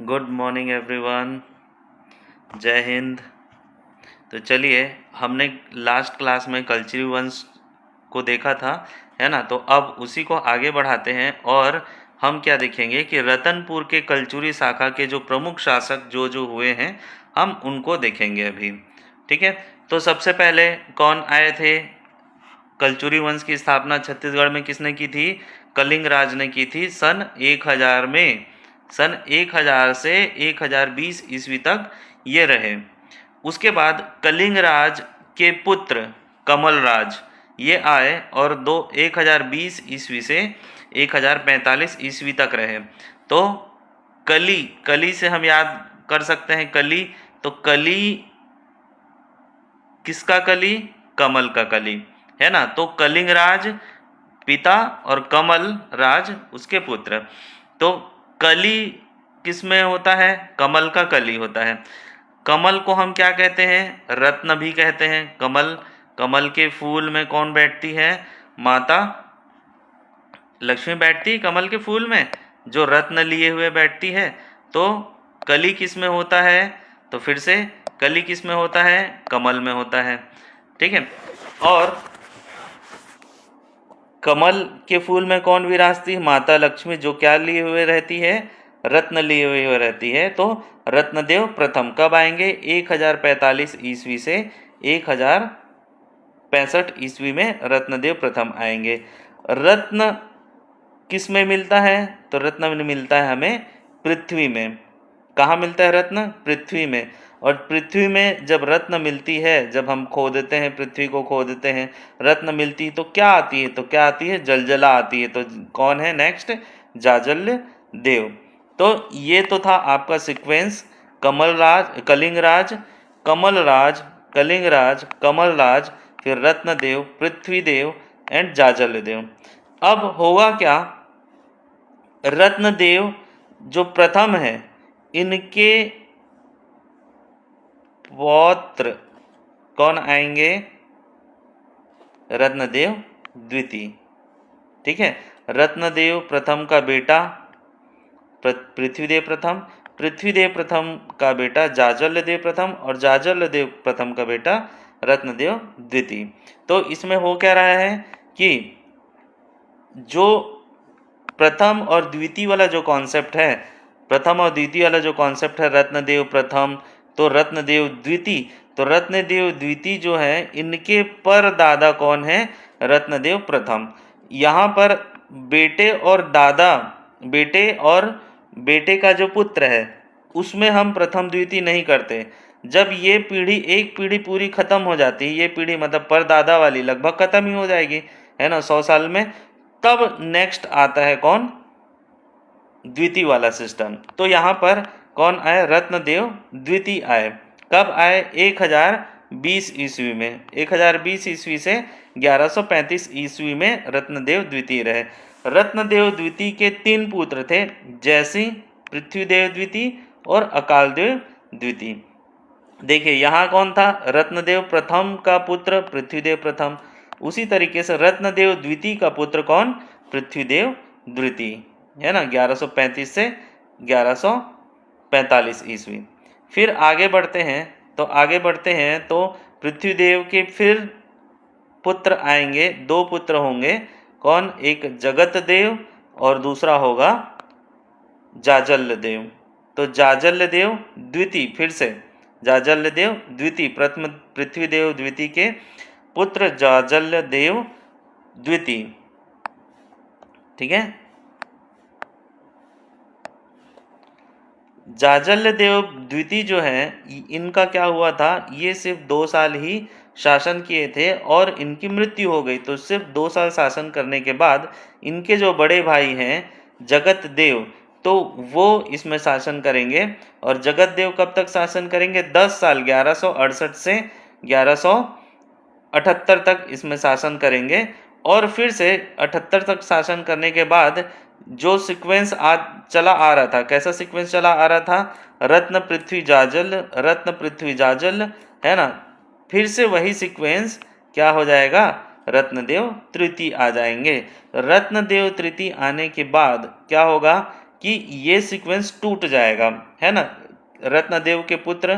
Good morning everyone. जय हिंद। तो चलिए, हमने लास्ट क्लास में कल्चरी वंश को देखा था, है ना। तो अब उसी को आगे बढ़ाते हैं और हम क्या देखेंगे कि रतनपुर के कल्चुरी शाखा के जो प्रमुख शासक जो जो हुए हैं, हम उनको देखेंगे अभी। ठीक है। तो सबसे पहले कौन आए थे? कल्चुरी वंश की स्थापना छत्तीसगढ़ में किसने की थी? कलिंग राज ने की थी सन 1000 में। सन 1000 से 1020 ईस्वी तक ये रहे। उसके बाद कलिंग राज के पुत्र कमल राज ये आए और 1020 ईस्वी से 1045 ईस्वी तक रहे। तो कली कली से हम याद कर सकते हैं कली। तो कली किसका कली? कमल का कली, है ना। तो कलिंग राज पिता और कमल राज उसके पुत्र। तो कली किस में होता है? कमल का कली होता है। कमल को हम क्या कहते हैं? रत्न भी कहते हैं। कमल कमल के फूल में कौन बैठती है? माता लक्ष्मी बैठती है कमल के फूल में, जो रत्न लिए हुए बैठती है। तो कली किस में होता है? तो फिर से कली किस में होता है? कमल में होता है। ठीक है। और कमल के फूल में कौन विराजती है? माता लक्ष्मी, जो क्या लिए हुए रहती है? रत्न लिए हुए रहती है। तो रत्नदेव प्रथम कब आएंगे? 1045 ईस्वी से 1065 ईस्वी में रत्नदेव प्रथम आएंगे। रत्न किस में मिलता है? तो रत्न मिलता है हमें पृथ्वी में। कहाँ मिलता है रत्न? पृथ्वी में। और पृथ्वी में जब रत्न मिलती है, जब हम खोदते हैं, पृथ्वी को खोदते हैं, रत्न मिलती है तो क्या आती है? तो क्या आती है? जलजला आती है। तो कौन है नेक्स्ट? जाजल्य देव। तो ये तो था आपका सीक्वेंस। कमलराज, कलिंगराज, कमलराज, कलिंगराज, कमलराज, फिर रत्नदेव, पृथ्वीदेव एंड जाजल्य देव। अब होगा क्या? रत्नदेव जो प्रथम है, इनके पौत्र कौन आएंगे? रत्नदेव द्वितीय। ठीक है। रत्नदेव प्रथम का बेटा पृथ्वीदेव प्रथम, पृथ्वीदेव प्रथम का बेटा जाजल्यदेव प्रथम, और जाजल्यदेव प्रथम का बेटा रत्नदेव द्वितीय। तो इसमें हो क्या रहा है कि जो प्रथम और द्वितीय वाला जो कॉन्सेप्ट है, प्रथम और द्वितीय वाला जो कॉन्सेप्ट है, रत्नदेव प्रथम तो रत्नदेव द्वितीय, तो रत्नदेव द्वितीय जो है, इनके पर दादा कौन है? रत्नदेव प्रथम। यहाँ पर बेटे और दादा, बेटे और बेटे का जो पुत्र है, उसमें हम प्रथम द्वितीय नहीं करते। जब ये पीढ़ी, एक पीढ़ी पूरी खत्म हो जाती है, ये पीढ़ी मतलब परदादा वाली लगभग खत्म ही हो जाएगी, है ना, 100 साल में, तब नेक्स्ट आता है कौन? द्वितीय वाला सिस्टम। तो यहाँ पर कौन आए? रत्नदेव द्वितीय आए। कब आए? 1020 ईस्वी में। 1020 ईस्वी से 1135 ईस्वी में रत्नदेव द्वितीय रहे। रत्नदेव द्वितीय के 3 पुत्र थे, जयसिंह, पृथ्वीदेव द्वितीय और अकालदेव द्वितीय। देखिए यहाँ कौन था? रत्नदेव प्रथम का पुत्र पृथ्वीदेव प्रथम। उसी तरीके से रत्नदेव द्वितीय का पुत्र कौन? पृथ्वीदेव द्वितीय, है ना, 1135 से 1145 ईस्वी। फिर आगे बढ़ते हैं। तो पृथ्वीदेव के फिर पुत्र आएंगे, 2 पुत्र होंगे। कौन? एक जगत देव और दूसरा होगा जाजल्य देव। तो जाजल्य देव द्वितीय, फिर से जाजल्य देव द्वितीय, प्रथम पृथ्वीदेव द्वितीय के पुत्र जाजल्य देव द्वितीय। ठीक है। जाजल्य देव द्वितीय जो है, इनका क्या हुआ था? ये सिर्फ 2 साल ही शासन किए थे और इनकी मृत्यु हो गई। तो सिर्फ 2 साल शासन करने के बाद इनके जो बड़े भाई हैं जगत देव, तो वो इसमें शासन करेंगे। और जगत देव कब तक शासन करेंगे? 10 साल, 1168 से 1178 तक इसमें शासन करेंगे। और फिर से 78 तक शासन करने के बाद जो सीक्वेंस आज चला आ रहा था, कैसा सीक्वेंस चला आ रहा था? रत्न पृथ्वी जाजल, रत्न पृथ्वी जाजल, है ना। फिर से वही सीक्वेंस क्या हो जाएगा? रत्नदेव तृतीय आ जाएंगे। रत्नदेव तृतीय आने के बाद क्या होगा कि ये सीक्वेंस टूट जाएगा, है ना। रत्नदेव के पुत्र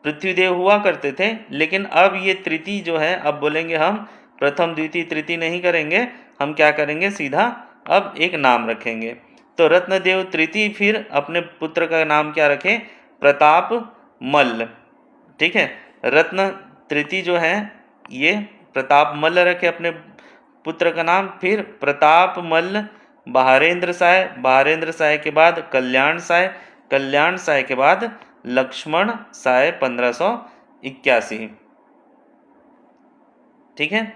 पृथ्वीदेव हुआ करते थे, लेकिन अब ये तृतीय जो है, अब बोलेंगे हम प्रथम द्वितीय तृतीय नहीं करेंगे, हम क्या करेंगे, सीधा अब एक नाम रखेंगे। तो रत्नदेव तृतीय फिर अपने पुत्र का नाम क्या रखें, प्रताप मल्ल। ठीक है, रत्न तृतीय जो है ये प्रताप मल्ल रखे अपने पुत्र का नाम। फिर प्रताप मल्ल बहारेंद्र साय, बहारेंद्र साय के बाद कल्याण साय, कल्याण साय के बाद लक्ष्मण साय 1581। ठीक है।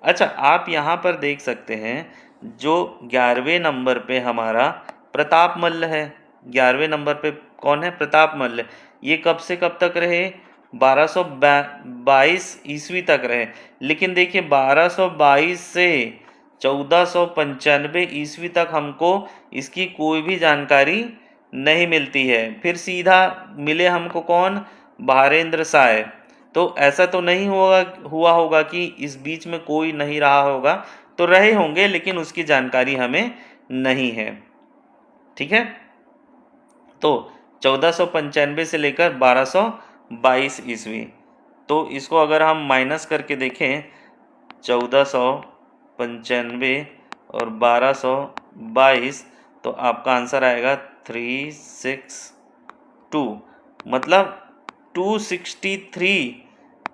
अच्छा, आप यहाँ पर देख सकते हैं जो 11वें नंबर पे हमारा प्रताप मल्ल है, 11वें नंबर पे कौन है, प्रताप मल्ल। ये कब से कब तक रहे, 1222 ईस्वी तक रहे। लेकिन देखिए 1222 से 1495 ईस्वी तक हमको इसकी कोई भी जानकारी नहीं मिलती है। फिर सीधा मिले हमको कौन, बहारेंद्र साय। तो ऐसा तो नहीं हुआ होगा कि इस बीच में कोई नहीं रहा होगा, तो रहे होंगे लेकिन उसकी जानकारी हमें नहीं है। ठीक है, तो 1495 से लेकर 1222 ईस्वी, तो इसको अगर हम माइनस करके देखें 1495 और 1222, तो आपका आंसर आएगा 362। मतलब 263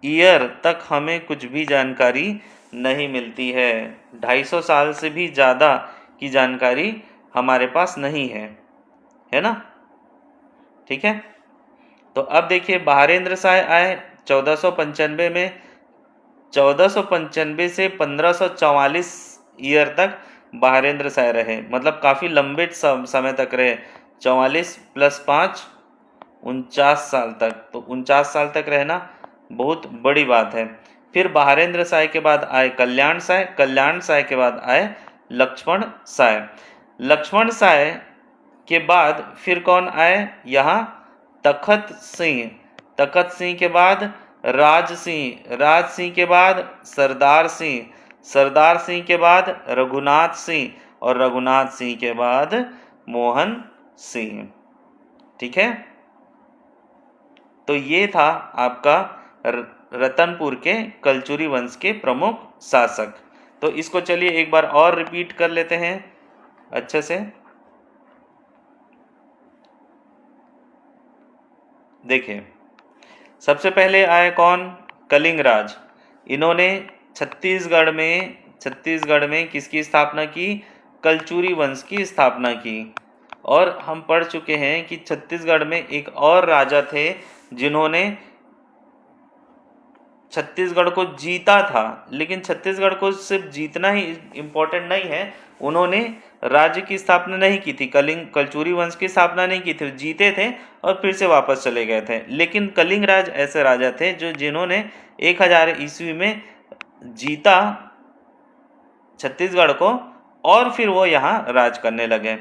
ईयर तक हमें कुछ भी जानकारी नहीं मिलती है। 250 साल से भी ज़्यादा की जानकारी हमारे पास नहीं है ना। ठीक है, तो अब देखिए बहारेंद्र साय आए 1495 में, 1495 से 1544 ईयर तक बहारेंद्र साय रहे, मतलब काफ़ी लंबे समय तक रहे। 44 + 5 49 साल तक, तो 49 साल तक रहना बहुत बड़ी बात है। फिर बहारेंद्र साय के बाद आए कल्याण साय, कल्याण साय के बाद आए लक्ष्मण साय, लक्ष्मण साय के बाद फिर कौन आए, यहाँ तखत सिंह, तखत सिंह के बाद राज सिंह, राज सिंह के बाद सरदार सिंह, सरदार सिंह के बाद रघुनाथ सिंह, और रघुनाथ सिंह के बाद मोहन सिंह। ठीक है, तो ये था आपका रतनपुर के कलचुरी वंश के प्रमुख शासक। तो इसको चलिए एक बार और रिपीट कर लेते हैं अच्छे से। देखिए, सबसे पहले आए कौन, कलिंगराज। इन्होंने छत्तीसगढ़ में किसकी स्थापना की, कलचुरी वंश की स्थापना की। और हम पढ़ चुके हैं कि छत्तीसगढ़ में एक और राजा थे जिन्होंने छत्तीसगढ़ को जीता था, लेकिन छत्तीसगढ़ को सिर्फ जीतना ही इम्पोर्टेंट नहीं है, उन्होंने राज्य की स्थापना नहीं की थी, कलचुरी वंश की स्थापना नहीं की थी, जीते थे और फिर से वापस चले गए थे। लेकिन कलिंगराज ऐसे राजा थे जिन्होंने 1000 ईस्वी में जीता छत्तीसगढ़ को, और फिर वो यहाँ राज करने लगे।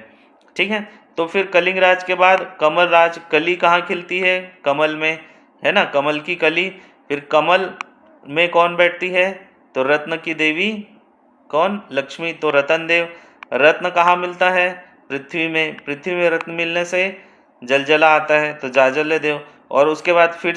ठीक है, तो फिर कलिंगराज के बाद कमल राज, कली कहाँ खिलती है, कमल में, है ना, कमल की कली। फिर कमल में कौन बैठती है, तो रत्न की देवी कौन, लक्ष्मी, तो रतन देव। रत्न कहाँ मिलता है, पृथ्वी में, पृथ्वी में रत्न मिलने से जलजला आता है, तो जाजल्य देव। और उसके बाद फिर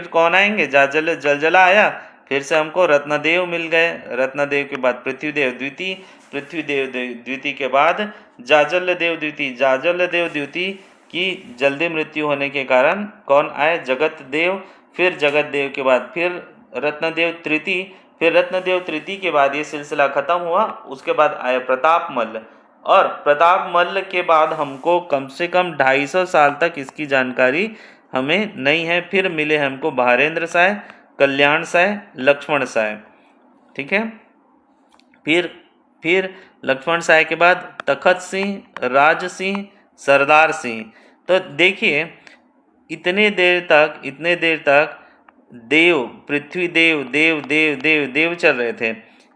कौन आएंगे, जलजला आया, फिर से हमको रत्नदेव मिल गए, रत्नदेव के बाद पृथ्वीदेव द्वितीय, पृथ्वीदेव द्वितीय के बाद जाजल्य देव द्वितीय, जाजल्य देव द्वितीय की जल्दी मृत्यु होने के कारण कौन आए, जगत देव। फिर जगत देव के बाद फिर रत्नदेव तृतीय, फिर रत्नदेव तृतीय के बाद ये सिलसिला खत्म हुआ, उसके बाद आए प्रताप मल्ल। और प्रताप मल्ल के बाद हमको कम से कम 250 साल तक इसकी जानकारी हमें नहीं है। फिर मिले हमको बहारेंद्र साय, कल्याण साय, लक्ष्मण साय। ठीक है, फिर लक्ष्मण साय के बाद तखत सिंह, राज सिंह, सरदार सिंह। तो देखिए इतने देर तक देव, पृथ्वी देव, देव देव देव देव चल रहे थे,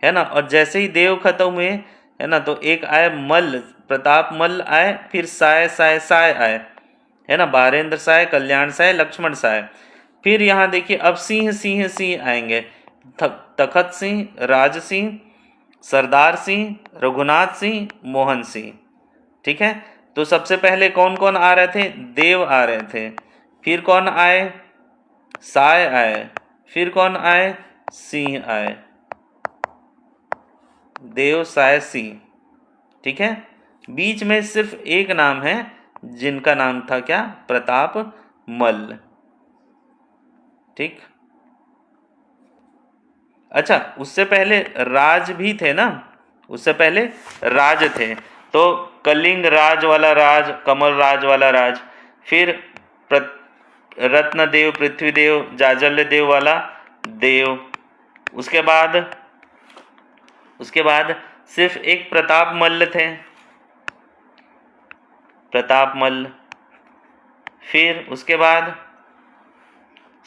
है ना। और जैसे ही देव खत्म हुए, है ना, तो एक आए मल्ल, प्रताप मल्ल आए, फिर साय साय साय आए, है ना, बहारेंद्र साय, कल्याण साय, लक्ष्मण साय। फिर यहाँ देखिए अब सिंह सिंह सिंह आएंगे, तखत सिंह, राज सिंह, सरदार सिंह, रघुनाथ सिंह, मोहन सिंह। ठीक है। तो सबसे पहले कौन कौन आ रहे थे? देव आ रहे थे। फिर कौन आए? साय आए। फिर कौन आए? सिंह आए। देव, साय, सिंह। ठीक है। बीच में सिर्फ एक नाम है जिनका नाम था क्या? प्रताप मल्ल। ठीक। अच्छा, उससे पहले राज भी थे ना, उससे पहले राज थे। तो कलिंग राज वाला राज, कमल राज वाला राज, फिर रत्नदेव, पृथ्वीदेव, जाजल्य देव वाला देव। उसके बाद उसके बाद सिर्फ एक प्रताप मल्ल थे, प्रताप मल्ल। फिर उसके बाद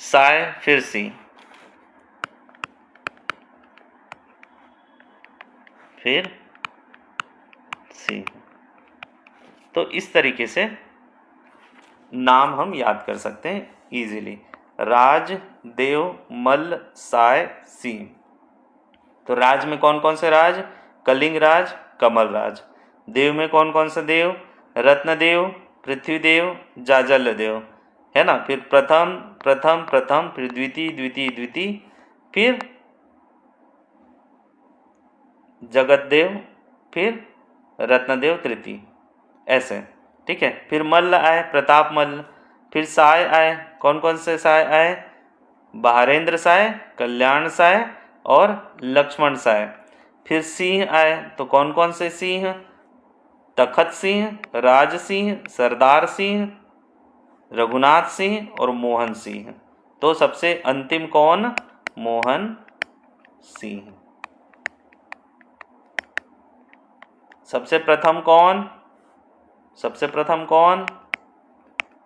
साय, फिर सिंह, फिर सिंह। तो इस तरीके से नाम हम याद कर सकते हैं इजीली। राज, देव, मल्ल, साय, सिंह। तो राज में कौन कौन से राज? कलिंग राज, कमल राज। देव में कौन कौन से देव? रत्नदेव, पृथ्वीदेव, जाजल्य देव, है ना। फिर प्रथम प्रथम प्रथम, फिर द्वितीय द्वितीय द्वितीय, फिर जगतदेव, फिर रत्नदेव तृतीय, ऐसे। ठीक है। फिर मल्ल आए, प्रताप मल्ल। फिर साय आए, कौन कौन से साय आए? बहारेंद्र साय, कल्याण साय और लक्ष्मण साय। फिर सिंह आए, तो कौन कौन से सिंह? तखत सिंह, राज सिंह, सरदार सिंह, रघुनाथ सिंह और मोहन सिंह। तो सबसे अंतिम कौन? मोहन सिंह। सबसे प्रथम कौन? सबसे प्रथम कौन?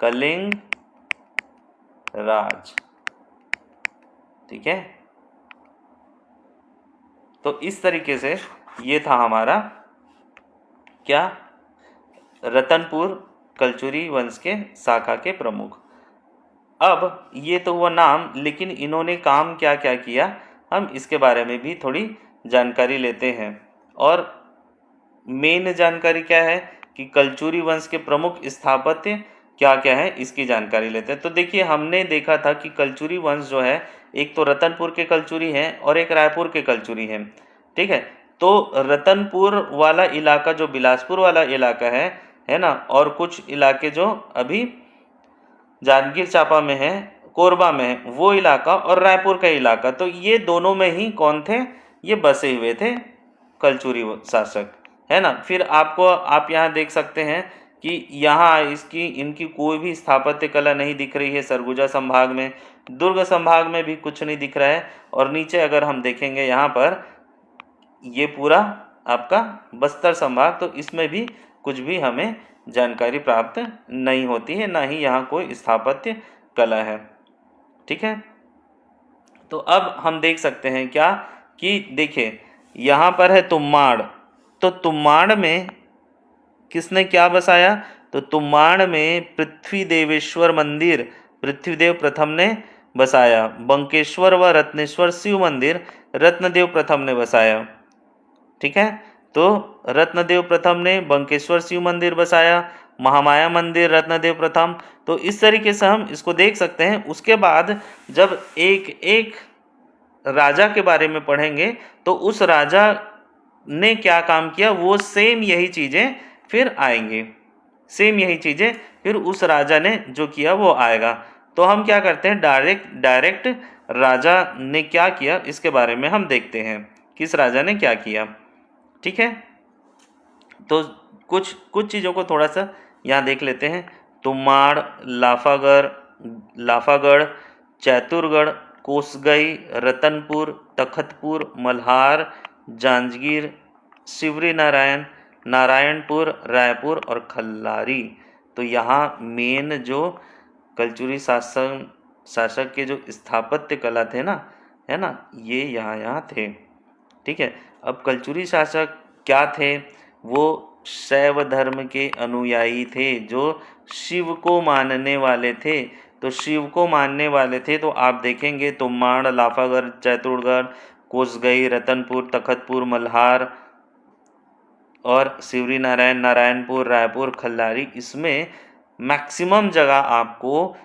कलिंग राज। ठीक है। तो इस तरीके से ये था हमारा क्या? रतनपुर कलचुरी वंश के शाखा के प्रमुख। अब ये तो हुआ नाम, लेकिन इन्होंने काम क्या क्या किया, हम इसके बारे में भी थोड़ी जानकारी लेते हैं। और मेन जानकारी क्या है कि कलचुरी वंश के प्रमुख स्थापत्य क्या क्या है, इसकी जानकारी लेते हैं। तो देखिए, हमने देखा था कि कलचुरी वंश जो है, एक तो रतनपुर के कलचुरी हैं और एक रायपुर के कलचुरी हैं। ठीक है। तो रतनपुर वाला इलाका जो बिलासपुर वाला इलाका है ना, और कुछ इलाके जो अभी जांजगीर चांपा में है, कोरबा में है, वो इलाका, और रायपुर का इलाका, तो ये दोनों में ही कौन थे? ये बसे हुए थे कलचुरी शासक, है ना। फिर आप यहाँ देख सकते हैं कि यहाँ इनकी कोई भी स्थापत्य कला नहीं दिख रही है सरगुजा संभाग में, दुर्ग संभाग में भी कुछ नहीं दिख रहा है। और नीचे अगर हम देखेंगे यहाँ पर, ये पूरा आपका बस्तर संभाग, तो इसमें भी कुछ भी हमें जानकारी प्राप्त नहीं होती है, ना ही यहाँ कोई स्थापत्य कला है। ठीक है। तो अब हम देख सकते हैं क्या कि देखिए, यहाँ पर है तुम्माड़। तो तुम्माड़ में किसने क्या बसाया? तो तुम्माड़ में पृथ्वी देवेश्वर मंदिर पृथ्वीदेव प्रथम ने बसाया। बंकेश्वर व रत्नेश्वर शिव मंदिर रत्नदेव प्रथम ने बसाया। ठीक है। तो रत्नदेव प्रथम ने बंकेश्वर शिव मंदिर बसाया, महामाया मंदिर रत्नदेव प्रथम। तो इस तरीके से हम इसको देख सकते हैं। उसके बाद जब एक एक राजा के बारे में पढ़ेंगे, तो उस राजा ने क्या काम किया, वो सेम यही चीज़ें फिर आएंगी, सेम यही चीज़ें फिर उस राजा ने जो किया वो आएगा। तो हम क्या करते हैं, डायरेक्ट राजा ने क्या किया इसके बारे में हम देखते हैं, किस राजा ने क्या किया। ठीक है। तो कुछ कुछ चीज़ों को थोड़ा सा यहाँ देख लेते हैं। तुम्माड़, लाफागढ़, चैतुरगढ़, कोसगई, रतनपुर, तखतपुर, मल्हार, जांजगीर, शिवरी नारायण, नारायणपुर, रायपुर और खल्लारी। तो यहाँ मेन जो कलचुरी शासक के जो स्थापत्य कला थे ना, है ना, ये यहाँ थे। ठीक है। अब कलचुरी शासक क्या थे? वो शैव धर्म के अनुयायी थे, जो शिव को मानने वाले थे। तो शिव को मानने वाले थे, तो आप देखेंगे तुम्माड़, लाफागढ़, चैतुरगढ़, कोसगई, रतनपुर, तखतपुर, मल्हार, और शिवरी नारायण, नारायणपुर, रायपुर, खल्लारी, इसमें मैक्सिमम जगह आपको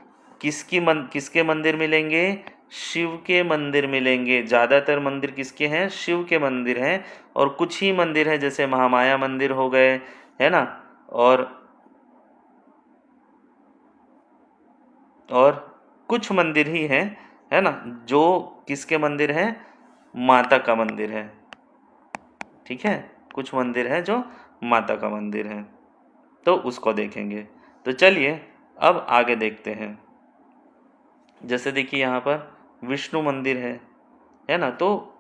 किसके मंदिर मिलेंगे? शिव के मंदिर मिलेंगे। ज़्यादातर मंदिर किसके हैं? शिव के मंदिर हैं। और कुछ ही मंदिर हैं जैसे महामाया मंदिर हो गए, है ना, और कुछ मंदिर ही हैं, है ना, जो किसके मंदिर हैं? माता का मंदिर है। ठीक है, कुछ मंदिर हैं जो माता का मंदिर है, तो उसको देखेंगे। तो चलिए अब आगे देखते हैं। जैसे देखिए यहाँ पर विष्णु मंदिर है ना, तो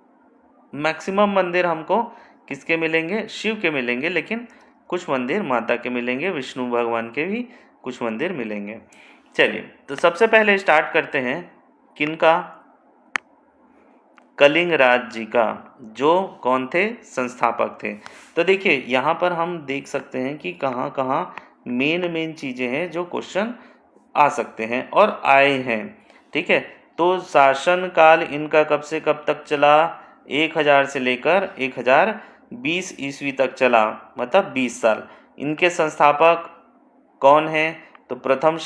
मैक्सिमम मंदिर हमको किसके मिलेंगे? शिव के मिलेंगे, लेकिन कुछ मंदिर माता के मिलेंगे, विष्णु भगवान के भी कुछ मंदिर मिलेंगे। चलिए, तो सबसे पहले स्टार्ट करते हैं किनका? कलिंग राज जी का, जो कौन थे? संस्थापक थे। तो देखिए यहाँ पर हम देख सकते हैं कि कहाँ कहाँ मेन चीज़ें हैं जो क्वेश्चन आ सकते हैं और आए हैं। ठीक है, तो शासन काल इनका कब से कब तक चला? 1000 से लेकर 1020 ईस्वी तक चला, मतलब 20 साल। इनके संस्थापक कौन हैं? तो प्रथम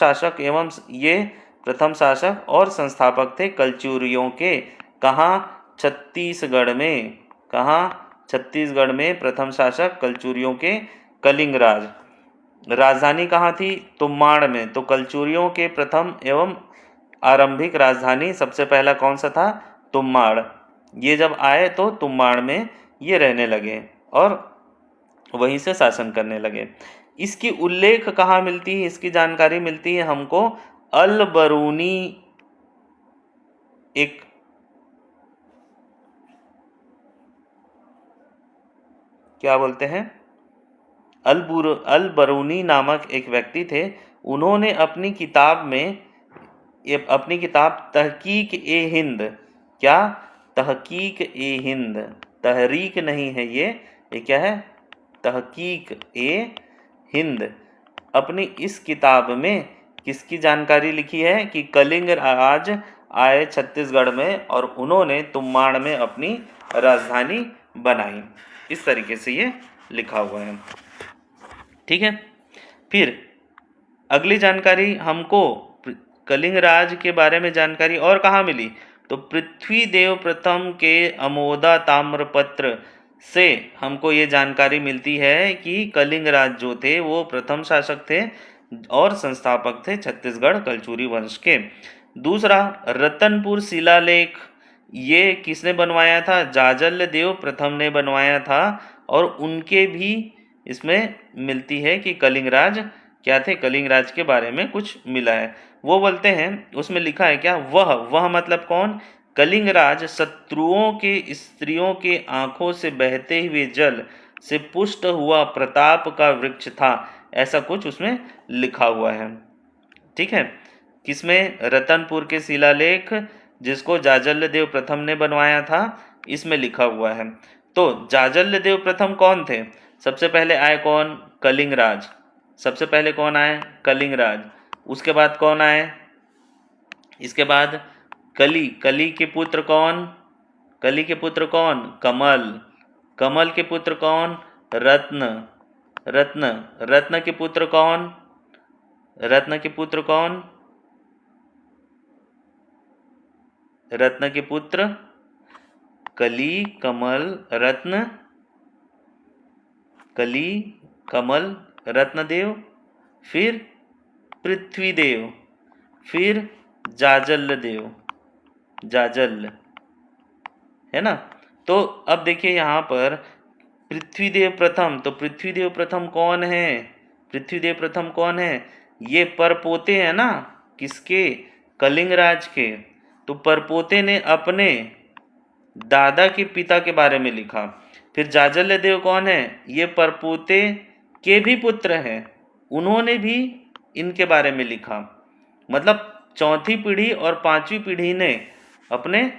शासक और संस्थापक थे कलचुरियों के। कहाँ? छत्तीसगढ़ में। कहाँ? छत्तीसगढ़ में प्रथम शासक कलचुरियों के कलिंगराज। राजधानी कहाँ थी? तुम्माड़ में। तो कलचुरियों के प्रथम एवं आरंभिक राजधानी सबसे पहला कौन सा था? तुम्माड़। ये जब आए तो तुम्माड़ में ये रहने लगे और वहीं से शासन करने लगे। इसकी उल्लेख कहाँ मिलती है? इसकी जानकारी मिलती है हमको अलबरूनी, एक क्या बोलते हैं, अलबरूनी नामक एक व्यक्ति थे। उन्होंने अपनी किताब तहकीक ए हिंद, क्या? तहकीक ए हिंद, तहरीक नहीं है ये क्या है? तहकीक ए हिंद। अपनी इस किताब में किसकी जानकारी लिखी है? कि कलिंग राज आए छत्तीसगढ़ में और उन्होंने तुम्माड़ में अपनी राजधानी बनाई। इस तरीके से ये लिखा हुआ है। ठीक है, फिर अगली जानकारी हमको कलिंग राज के बारे में जानकारी और कहाँ मिली? तो पृथ्वीदेव प्रथम के अमोदा ताम्रपत्र से हमको ये जानकारी मिलती है कि कलिंग राज जो थे वो प्रथम शासक थे और संस्थापक थे छत्तीसगढ़ कलचुरी वंश के। दूसरा, रतनपुर शिलालेख, ये किसने बनवाया था? जाजल देव प्रथम ने बनवाया था। और उनके भी इसमें मिलती है कि कलिंगराज क्या थे? कलिंगराज के बारे में कुछ मिला है। वो बोलते हैं, उसमें लिखा है क्या? वह मतलब कौन? कलिंगराज शत्रुओं के स्त्रियों के आंखों से बहते हुए जल से पुष्ट हुआ प्रताप का वृक्ष था। ऐसा कुछ उसमें लिखा हुआ है। ठीक है, किसमें? रतनपुर के शिलालेख, जिसको जाजल्य देव प्रथम ने बनवाया था, इसमें लिखा हुआ है। तो जाजल्य देव प्रथम कौन थे? सबसे पहले आए कौन? कलिंगराज। सबसे पहले कौन आए? कलिंगराज। उसके बाद कौन आए? इसके बाद कली के पुत्र कौन? कली के पुत्र कौन? कमल। कमल के पुत्र कौन? रत्न। रत्न के पुत्र कौन? रत्न के पुत्र कौन? रत्न के पुत्र कली, कमल, रत्न। कली, कमल, रत्नदेव, फिर पृथ्वीदेव, फिर जाजल्य देव। जाजल्य, है ना। तो अब देखिए यहाँ पर पृथ्वीदेव प्रथम, तो पृथ्वीदेव प्रथम कौन है? पृथ्वीदेव प्रथम कौन है? ये परपोते हैं ना, किसके? कलिंगराज के। तो परपोते ने अपने दादा के पिता के बारे में लिखा। फिर जाजल्य देव कौन है? ये परपोते के भी पुत्र हैं, उन्होंने भी इनके बारे में लिखा। मतलब चौथी पीढ़ी और पांचवी पीढ़ी ने अपने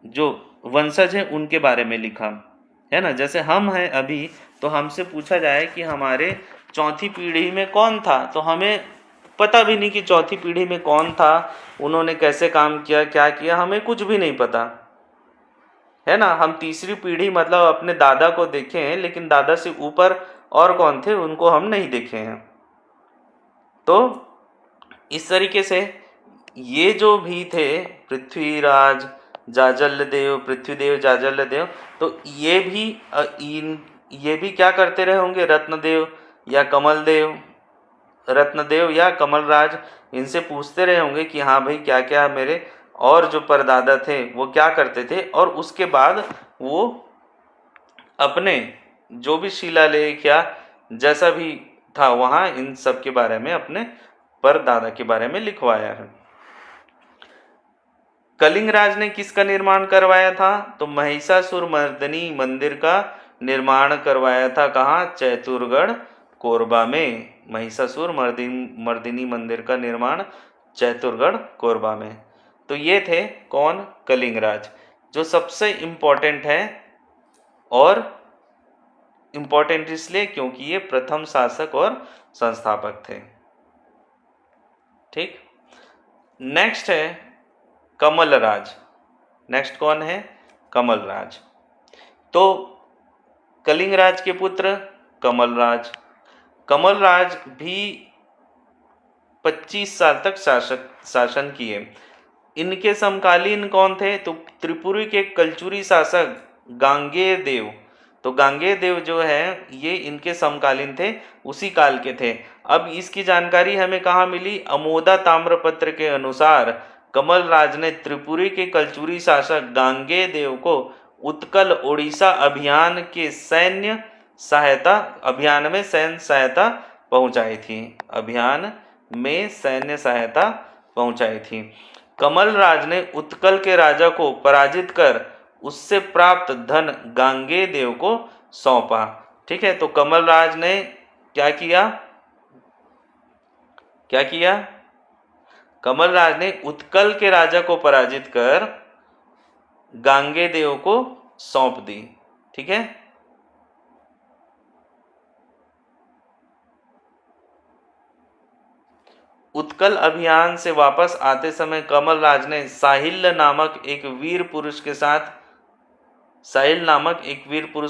जो वंशज हैं उनके बारे में लिखा, है ना। जैसे हम हैं अभी, तो हमसे पूछा जाए कि हमारे चौथी पीढ़ी में कौन था, तो हमें पता भी नहीं कि चौथी पीढ़ी में कौन था, उन्होंने कैसे काम किया, क्या किया, हमें कुछ भी नहीं पता। है ना। हम तीसरी पीढ़ी मतलब अपने दादा को देखे हैं, लेकिन दादा से ऊपर और कौन थे उनको हम नहीं देखे हैं। तो इस तरीके से ये जो भी थे पृथ्वीराज, जाजल्यदेव, पृथ्वीदेव, जाजल्यदेव, तो ये भी क्या करते रहे होंगे, रत्नदेव या कमलदेव, रत्नदेव या कमलराज, इनसे पूछते रहे होंगे कि हाँ भाई क्या क्या मेरे और जो परदादा थे वो क्या करते थे, और उसके बाद वो अपने जो भी शिलालेख या जैसा भी था वहाँ इन सब के बारे में, अपने परदादा के बारे में लिखवाया है। कलिंग राज ने किसका निर्माण करवाया था, तो महिषासुर मर्दिनी मंदिर का निर्माण करवाया था। कहाँ, चैतुरगढ़ कोरबा में। महिषासुर मर्दिनी मंदिर का निर्माण चैतुरगढ़ कोरबा में। तो ये थे कौन, कलिंग राज, जो सबसे इम्पोर्टेंट है, और इम्पोर्टेंट इसलिए क्योंकि ये प्रथम शासक और संस्थापक थे। ठीक, नेक्स्ट है कमलराज। नेक्स्ट कौन है, कमलराज। तो कलिंगराज के पुत्र कमलराज। कमलराज भी 25 साल तक शासन किए। इनके समकालीन कौन थे, तो त्रिपुरी के कलचुरी शासक गांगेय देव। तो गांगेय देव जो है ये इनके समकालीन थे, उसी काल के थे। अब इसकी जानकारी हमें कहाँ मिली, अमोदा ताम्रपत्र के अनुसार कमलराज ने त्रिपुरी के कलचुरी शासक गांगेय देव को उत्कल ओडिशा अभियान में सैन्य सहायता पहुंचाई थी। अभियान में सैन्य सहायता पहुंचाई थी। कमलराज ने उत्कल के राजा को पराजित कर उससे प्राप्त धन गांगेय देव को सौंपा। ठीक है, तो कमलराज ने क्या किया, कमलराज ने उत्कल के राजा को पराजित कर गांगेय देव को सौंप दी। ठीक है, उत्कल अभियान से वापस आते समय कमलराज ने साहिल नामक एक वीर पुरुष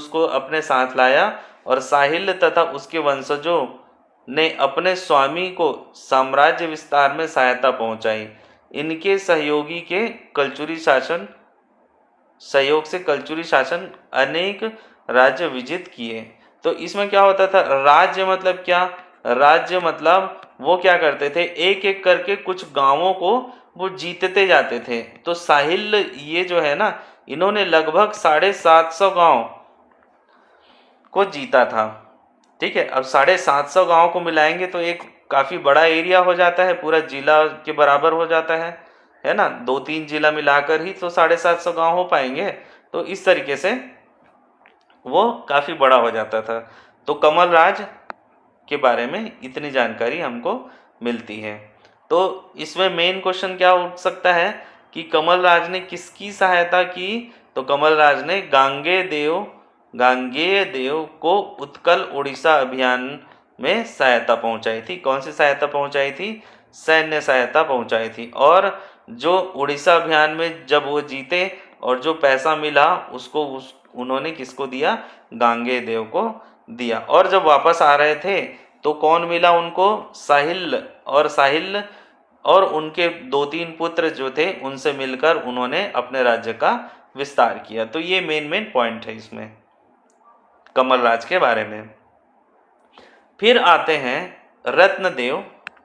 को अपने साथ लाया, और साहिल तथा उसके वंशजों ने अपने स्वामी को साम्राज्य विस्तार में सहायता पहुंचाई। इनके सहयोग से कलचुरी शासन अनेक राज्य विजित किए। तो इसमें क्या होता था, राज्य मतलब क्या, राज्य मतलब वो क्या करते थे, एक एक करके कुछ गांवों को वो जीतते जाते थे। तो साहिल ये जो है ना, इन्होंने लगभग 750 गांव को जीता था। ठीक है, अब 750 गांव को मिलाएंगे तो एक काफी बड़ा एरिया हो जाता है, पूरा जिला के बराबर हो जाता है ना। 2-3 जिला मिलाकर ही तो 750 गांव हो पाएंगे। तो इस तरीके से वो काफी बड़ा हो जाता था। तो कमलराज के बारे में इतनी जानकारी हमको मिलती है। तो इसमें मेन क्वेश्चन क्या उठ सकता है कि कमलराज ने किसकी सहायता की, तो कमलराज ने गांगेय देव को उत्कल ओडिशा अभियान में सहायता पहुंचाई थी। कौन सी सहायता पहुंचाई थी, सैन्य सहायता पहुंचाई थी। और जो उड़ीसा अभियान में जब वो जीते और जो पैसा मिला उसको उन्होंने किसको दिया, गांगेय देव को दिया। और जब वापस आ रहे थे तो कौन मिला उनको, साहिल और उनके 2-3 पुत्र जो थे उनसे मिलकर उन्होंने अपने राज्य का विस्तार किया। तो ये मेन पॉइंट है इसमें कमलराज के बारे में। फिर आते हैं रत्नदेव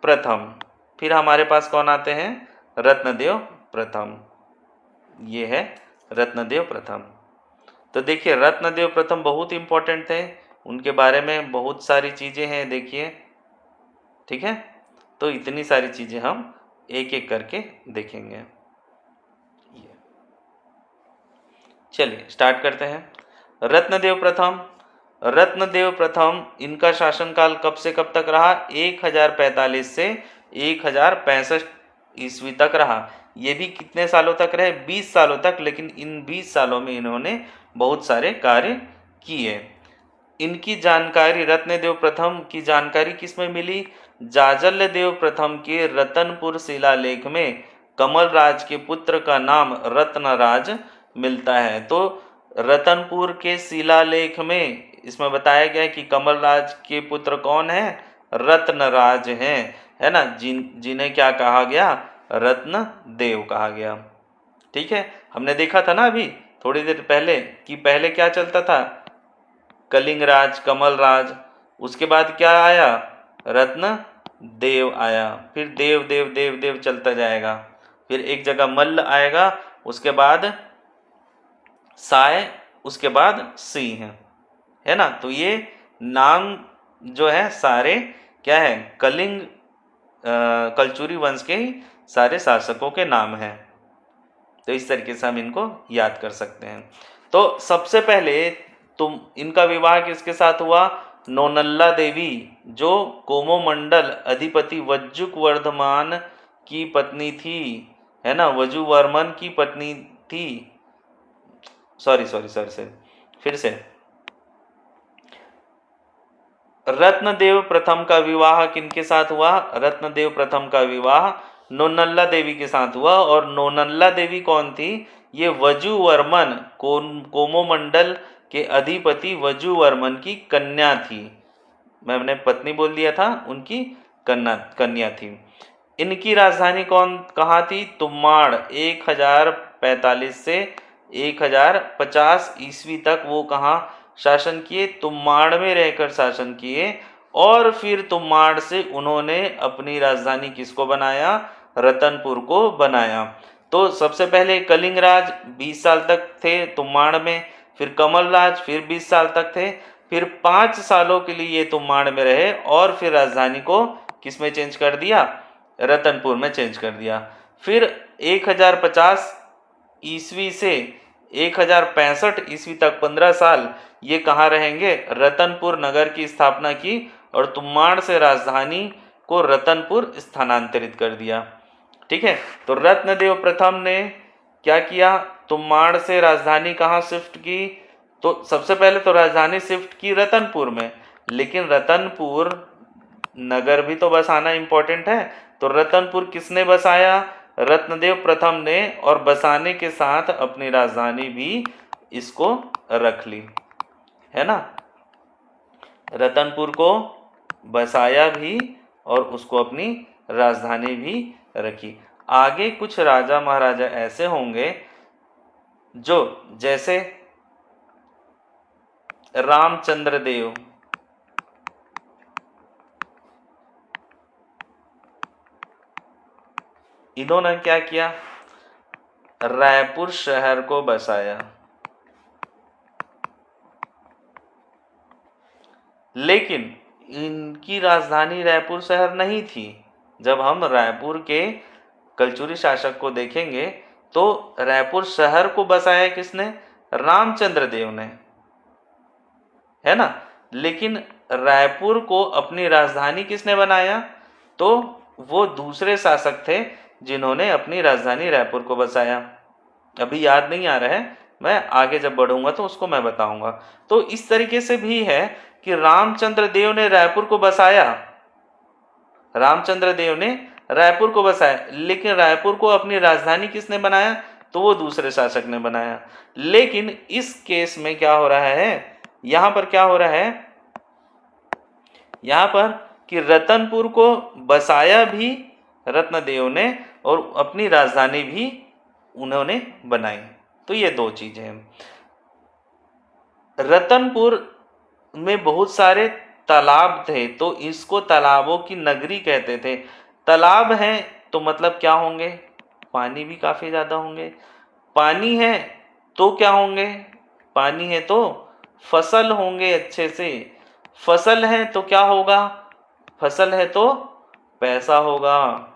प्रथम। फिर हमारे पास कौन आते हैं, रत्नदेव प्रथम। ये है रत्नदेव प्रथम। तो देखिए रत्नदेव प्रथम बहुत इंपॉर्टेंट थे, उनके बारे में बहुत सारी चीज़ें हैं, देखिए। ठीक है, तो इतनी सारी चीज़ें हम एक एक करके देखेंगे। चलिए स्टार्ट करते हैं। रत्नदेव प्रथम इनका शासनकाल कब से कब तक रहा, 1045 से 1065 ईस्वी तक रहा। ये भी कितने सालों तक रहे, 20 सालों तक। लेकिन इन 20 सालों में इन्होंने बहुत सारे कार्य किए। इनकी जानकारी, रत्नदेव प्रथम की जानकारी किसमें मिली, जाजल्यदेव प्रथम के रतनपुर शिलालेख में कमलराज के पुत्र का नाम रत्नराज मिलता है। तो रतनपुर के शिलालेख में इसमें बताया गया है कि कमलराज के पुत्र कौन है, रत्नराज हैं, है ना, जिन्हें क्या कहा गया, रत्न देव कहा गया। ठीक है, हमने देखा था ना अभी थोड़ी देर पहले कि पहले क्या चलता था, कलिंगराज, कमलराज, उसके बाद क्या आया, रत्न देव आया, फिर देव देव देव देव चलता जाएगा, फिर एक जगह मल्ल आएगा, उसके बाद साय, उसके बाद सिंह, है ना। तो ये नाम जो है सारे क्या है, कलिंग कलचुरी वंश के ही सारे शासकों के नाम हैं। तो इस तरीके से हम इनको याद कर सकते हैं। तो सबसे पहले तुम इनका विवाह किसके साथ हुआ, नौनल्ला देवी जो कोमोमंडल अधिपति वज्जुक वर्धमान की पत्नी थी, है ना, वजुवर्मन की पत्नी थी। सॉरी सॉरी सॉरी सॉरी फिर से, रत्नदेव प्रथम का विवाह किनके साथ हुआ, रत्नदेव प्रथम का विवाह नौनल्ला देवी के साथ हुआ। और नौनल्ला देवी कौन थी, ये वजुवर्मन कोमोमंडल के अधिपति वजुवर्मन की कन्या थी। मैंने पत्नी बोल दिया था, उनकी कन्या थी। इनकी राजधानी कहाँ थी, तुम्माड़। 1045 से 1050 ईस्वी तक वो कहाँ शासन किए, तुम्माड़ में रहकर शासन किए। और फिर तुम्माड़ से उन्होंने अपनी राजधानी किसको बनाया, रतनपुर को बनाया। तो सबसे पहले कलिंगराज 20 साल तक थे तुम्माड़ में, फिर कमलराज फिर 20 साल तक थे, फिर 5 सालों के लिए ये तुम्माड़ में रहे और फिर राजधानी को किस में चेंज कर दिया, रतनपुर में चेंज कर दिया। फिर 1050 ईस्वी से 1065 ईस्वी तक 15 साल ये कहाँ रहेंगे, रतनपुर नगर की स्थापना की और तुम्माड़ से राजधानी को रतनपुर स्थानांतरित कर दिया। ठीक है, तो रत्नदेव प्रथम ने क्या किया, तुम्माड़ से राजधानी कहाँ शिफ्ट की, तो सबसे पहले तो राजधानी शिफ्ट की रतनपुर में, लेकिन रतनपुर नगर भी तो बसाना इंपॉर्टेंट है। तो रतनपुर किसने बसाया, रत्नदेव प्रथम ने, और बसाने के साथ अपनी राजधानी भी इसको रख ली, है ना। रतनपुर को बसाया भी और उसको अपनी राजधानी भी रखी। आगे कुछ राजा महाराजा ऐसे होंगे जो जैसे रामचंद्र देव, इन्होंने क्या किया, रायपुर शहर को बसाया, लेकिन इनकी राजधानी रायपुर शहर नहीं थी। जब हम रायपुर के कलचुरी शासक को देखेंगे तो रायपुर शहर को बसाया किसने, रामचंद्र देव ने, है ना। लेकिन रायपुर को अपनी राजधानी किसने बनाया, तो वो दूसरे शासक थे जिन्होंने अपनी राजधानी रायपुर को बसाया। अभी याद नहीं आ रहा है, मैं आगे जब बढ़ूंगा तो उसको मैं बताऊंगा। तो इस तरीके से भी है कि रामचंद्र देव ने रायपुर को बसाया, रामचंद्र देव ने रायपुर को बसाया, लेकिन रायपुर को अपनी राजधानी किसने बनाया, तो वो दूसरे शासक ने बनाया। लेकिन इस केस में क्या हो रहा है, यहां पर क्या हो रहा है, यहां पर कि रतनपुर को बसाया भी रत्नदेव ने और अपनी राजधानी भी उन्होंने बनाई। तो ये दो चीजें हैं। रतनपुर में बहुत सारे तालाब थे तो इसको तालाबों की नगरी कहते थे। तालाब हैं तो मतलब क्या होंगे, पानी भी काफी ज्यादा होंगे। पानी है तो क्या होंगे, पानी है तो फसल होंगे अच्छे से। फसल है तो क्या होगा, फसल है तो पैसा होगा,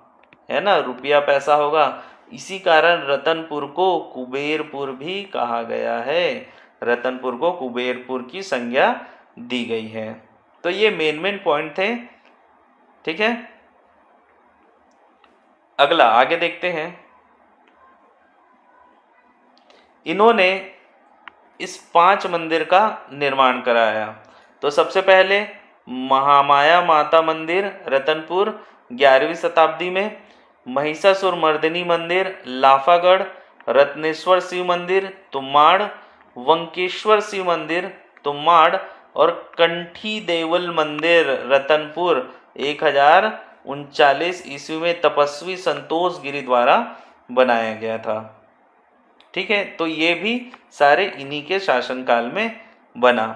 है ना, रुपया पैसा होगा। इसी कारण रतनपुर को कुबेरपुर भी कहा गया है, रतनपुर को कुबेरपुर की संज्ञा दी गई है। तो ये मेन पॉइंट थे। ठीक है, अगला आगे देखते हैं। इन्होंने इस 5 मंदिर का निर्माण कराया। तो सबसे पहले महामाया माता मंदिर रतनपुर 11वीं शताब्दी में, महिषासुर मर्दिनी मंदिर लाफागढ़ रत्नेश्वर शिव मंदिर तुम्माड़, वंकेश्वर शिव मंदिर तुम्माड़ और कंठी देवल मंदिर रतनपुर 1039 ईस्वी में तपस्वी संतोष गिरी द्वारा बनाया गया था। ठीक है, तो ये भी सारे इन्हीं के शासनकाल में बना।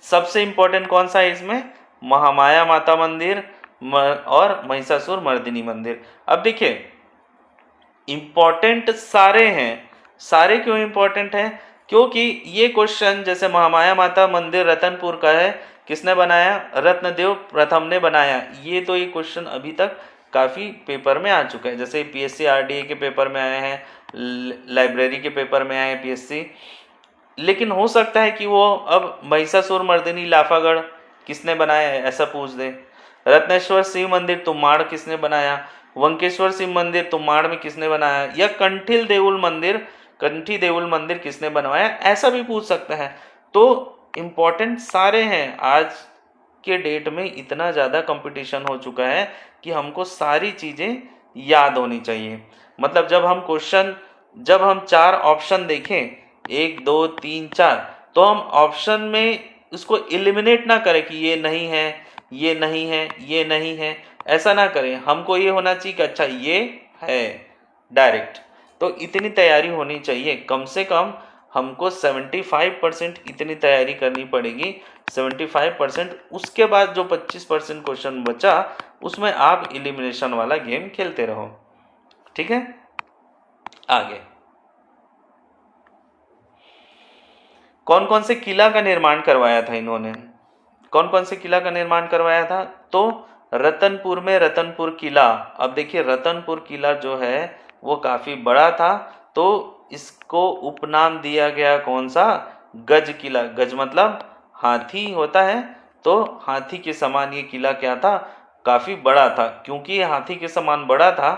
सबसे इंपॉर्टेंट कौन सा है इसमें? महामाया माता मंदिर और महिषासुर मर्दिनी मंदिर। अब देखिए, इंपॉर्टेंट सारे हैं। सारे क्यों इंपॉर्टेंट हैं? क्योंकि ये क्वेश्चन जैसे महामाया माता मंदिर रतनपुर का है, किसने बनाया? रत्नदेव प्रथम ने बनाया। ये तो ये क्वेश्चन अभी तक काफ़ी पेपर में आ चुका है, जैसे पीएससी आरडीए के पेपर में आए हैं, लाइब्रेरी के पेपर में आए पीएससी। लेकिन हो सकता है कि वो अब महिषासुर मर्दिनी लाफागढ़ किसने बनाया है ऐसा पूछ दे। रत्नेश्वर शिव मंदिर तुम्माड़ किसने बनाया, वंकेश्वर शिव मंदिर तुम्माड़ में किसने बनाया, या कंठी देउल मंदिर किसने बनवाया, ऐसा भी पूछ सकता है। तो इम्पोर्टेंट सारे हैं। आज के डेट में इतना ज़्यादा कंपटीशन हो चुका है कि हमको सारी चीज़ें याद होनी चाहिए। मतलब जब हम 4 ऑप्शन देखें, 1 2 3 4, तो हम ऑप्शन में उसको एलिमिनेट ना करें कि ये नहीं है, ये नहीं है, ये नहीं है, ऐसा ना करें। हमको ये होना चाहिए कि अच्छा ये है डायरेक्ट। तो इतनी तैयारी होनी चाहिए, कम से कम हमको 75% इतनी तैयारी करनी पड़ेगी। 75%, उसके बाद जो 25% क्वेश्चन बचा उसमें आप एलिमिनेशन वाला गेम खेलते रहो। ठीक है, आगे कौन कौन से किला का निर्माण करवाया था इन्होंने? कौन कौन से किला का निर्माण करवाया था? तो रतनपुर में रतनपुर किला। अब देखिए, रतनपुर किला जो है वो काफ़ी बड़ा था, तो इसको उपनाम दिया गया कौन सा? गज किला। गज मतलब हाथी होता है, तो हाथी के समान ये किला क्या था? काफ़ी बड़ा था। क्योंकि ये हाथी के समान बड़ा था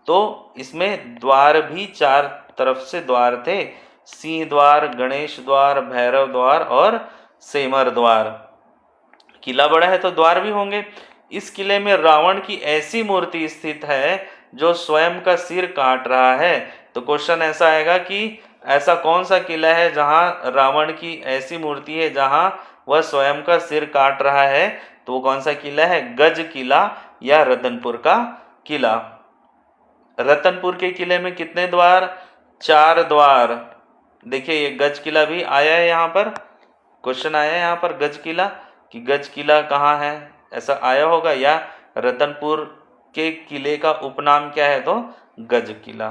तो इसमें द्वार भी 4 तरफ से द्वार थे, सिंह द्वार, गणेश द्वार, भैरव द्वार और सेमर द्वार। किला बड़ा है तो द्वार भी होंगे। इस किले में रावण की ऐसी मूर्ति स्थित है जो स्वयं का सिर काट रहा है। तो क्वेश्चन ऐसा आएगा कि ऐसा कौन सा किला है जहां रावण की ऐसी मूर्ति है जहां वह स्वयं का सिर काट रहा है? तो वो कौन सा किला है? गज किला या रतनपुर का किला। रतनपुर के किले में कितने द्वार? 4 द्वार। देखिए, ये गज किला भी आया है, यहाँ पर क्वेश्चन आया है यहाँ पर गज किला, कि गज किला कहाँ है, ऐसा आया होगा। या रतनपुर के किले का उपनाम क्या है? तो गज किला।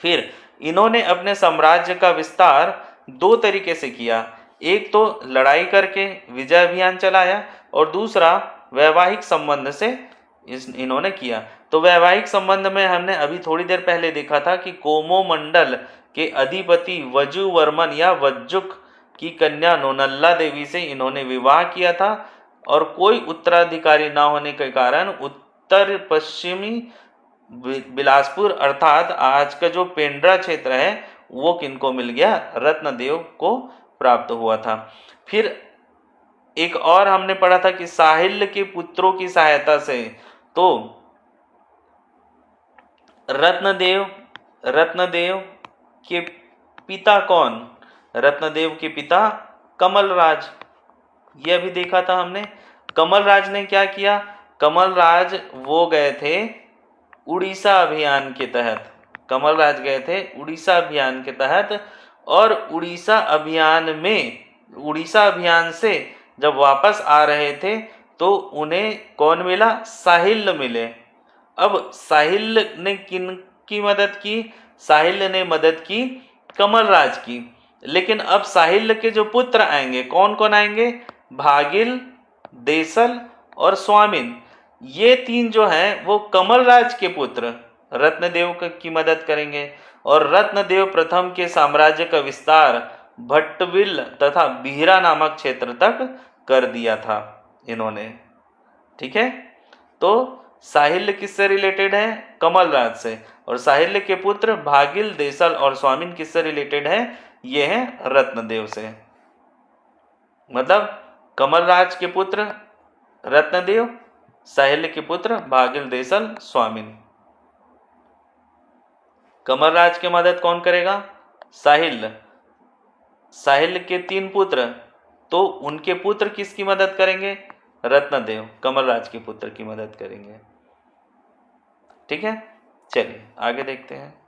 फिर इन्होंने अपने साम्राज्य का विस्तार 2 तरीके से किया। एक तो लड़ाई करके विजय अभियान चलाया, और दूसरा वैवाहिक संबंध से इन्होंने किया। तो वैवाहिक संबंध में हमने अभी थोड़ी देर पहले देखा था कि कोमोमंडल के अधिपति वजुवर्मन या वज्जुक की कन्या नोनल्ला देवी से इन्होंने विवाह किया था, और कोई उत्तराधिकारी न होने के कारण उत्तर पश्चिमी बिलासपुर अर्थात आज का जो पेंड्रा क्षेत्र है वो किनको मिल गया? रत्नदेव को प्राप्त हुआ था। फिर एक और हमने पढ़ा था कि साहिल के पुत्रों की सहायता से, तो रत्नदेव के पिता कौन? रत्नदेव के पिता कमलराज। यह भी देखा था हमने। कमलराज ने क्या किया? कमलराज वो गए थे उड़ीसा अभियान के तहत। कमलराज गए थे उड़ीसा अभियान के तहत, और उड़ीसा अभियान से जब वापस आ रहे थे तो उन्हें कौन मिला? साहिल मिले। अब साहिल ने किन की मदद की? साहिल ने मदद की कमलराज की। लेकिन अब साहिल के जो पुत्र आएंगे, कौन कौन आएंगे? भागिल, देसल और स्वामिन। ये 3 जो हैं वो कमलराज के पुत्र रत्नदेव की मदद करेंगे, और रत्नदेव प्रथम के साम्राज्य का विस्तार भट्टविल तथा बीहरा नामक क्षेत्र तक कर दिया था इन्होंने। ठीक है, तो साहिल किससे रिलेटेड है? कमलराज से। और साहिल के पुत्र भागिल, देसल और स्वामिन किससे रिलेटेड है? ये हैं रत्नदेव से। मतलब कमलराज के पुत्र रत्नदेव, साहिल के पुत्र भागिल, देसल, स्वामिन। कमलराज की मदद कौन करेगा? साहिल। साहिल के 3 पुत्र, तो उनके पुत्र किसकी मदद करेंगे? रत्नदेव, कमलराज के पुत्र की मदद करेंगे। ठीक है, चलिए आगे देखते हैं।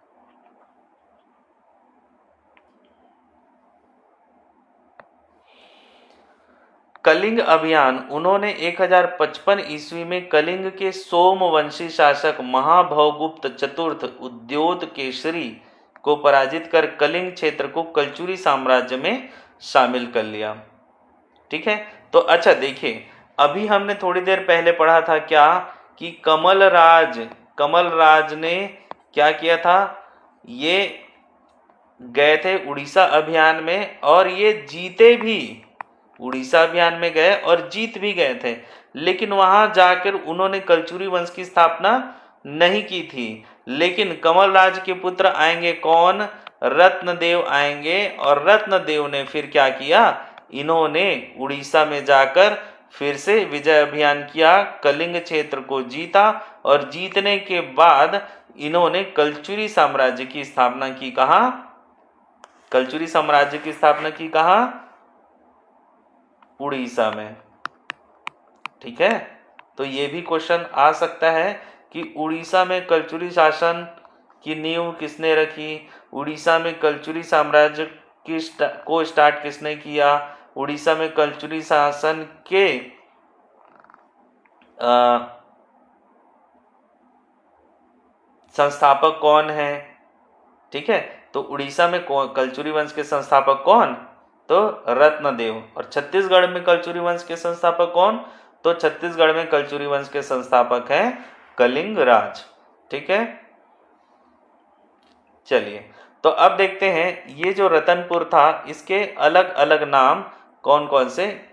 कलिंग अभियान, उन्होंने 1055 ईस्वी में कलिंग के सोमवंशी शासक महाभवगुप्त चतुर्थ उद्योत केसरी को पराजित कर कलिंग क्षेत्र को कलचुरी साम्राज्य में शामिल कर लिया। ठीक है, तो अच्छा देखिए, अभी हमने थोड़ी देर पहले पढ़ा था क्या कि कमलराज ने क्या किया था? ये गए थे उड़ीसा अभियान में और ये जीते भी, उड़ीसा अभियान में गए और जीत भी गए थे, लेकिन वहां जाकर उन्होंने कलचुरी वंश की स्थापना नहीं की थी। लेकिन कमलराज के पुत्र आएंगे कौन? रत्नदेव आएंगे, और रत्नदेव ने फिर क्या किया? इन्होंने उड़ीसा में जाकर फिर से विजय अभियान किया, कलिंग क्षेत्र को जीता, और जीतने के बाद इन्होंने कलचुरी साम्राज्य की स्थापना की। कहाँ? कलचुरी साम्राज्य की स्थापना की कहाँ? उड़ीसा में। ठीक है, तो ये भी क्वेश्चन आ सकता है कि उड़ीसा में कलचुरी शासन की नींव किसने रखी? उड़ीसा में कलचुरी साम्राज्य को स्टार्ट किसने किया? उड़ीसा में कलचुरी शासन के संस्थापक कौन है? ठीक है, तो उड़ीसा में कलचुरी वंश के संस्थापक कौन? तो रत्नदेव। और छत्तीसगढ़ में कलचुरी वंश के संस्थापक कौन? तो छत्तीसगढ़ में कलचुरी वंश के संस्थापक हैं कलिंग राज। ठीक है, चलिए तो अब देखते हैं ये जो रतनपुर था, इसके अलग अलग नाम कौन कौन से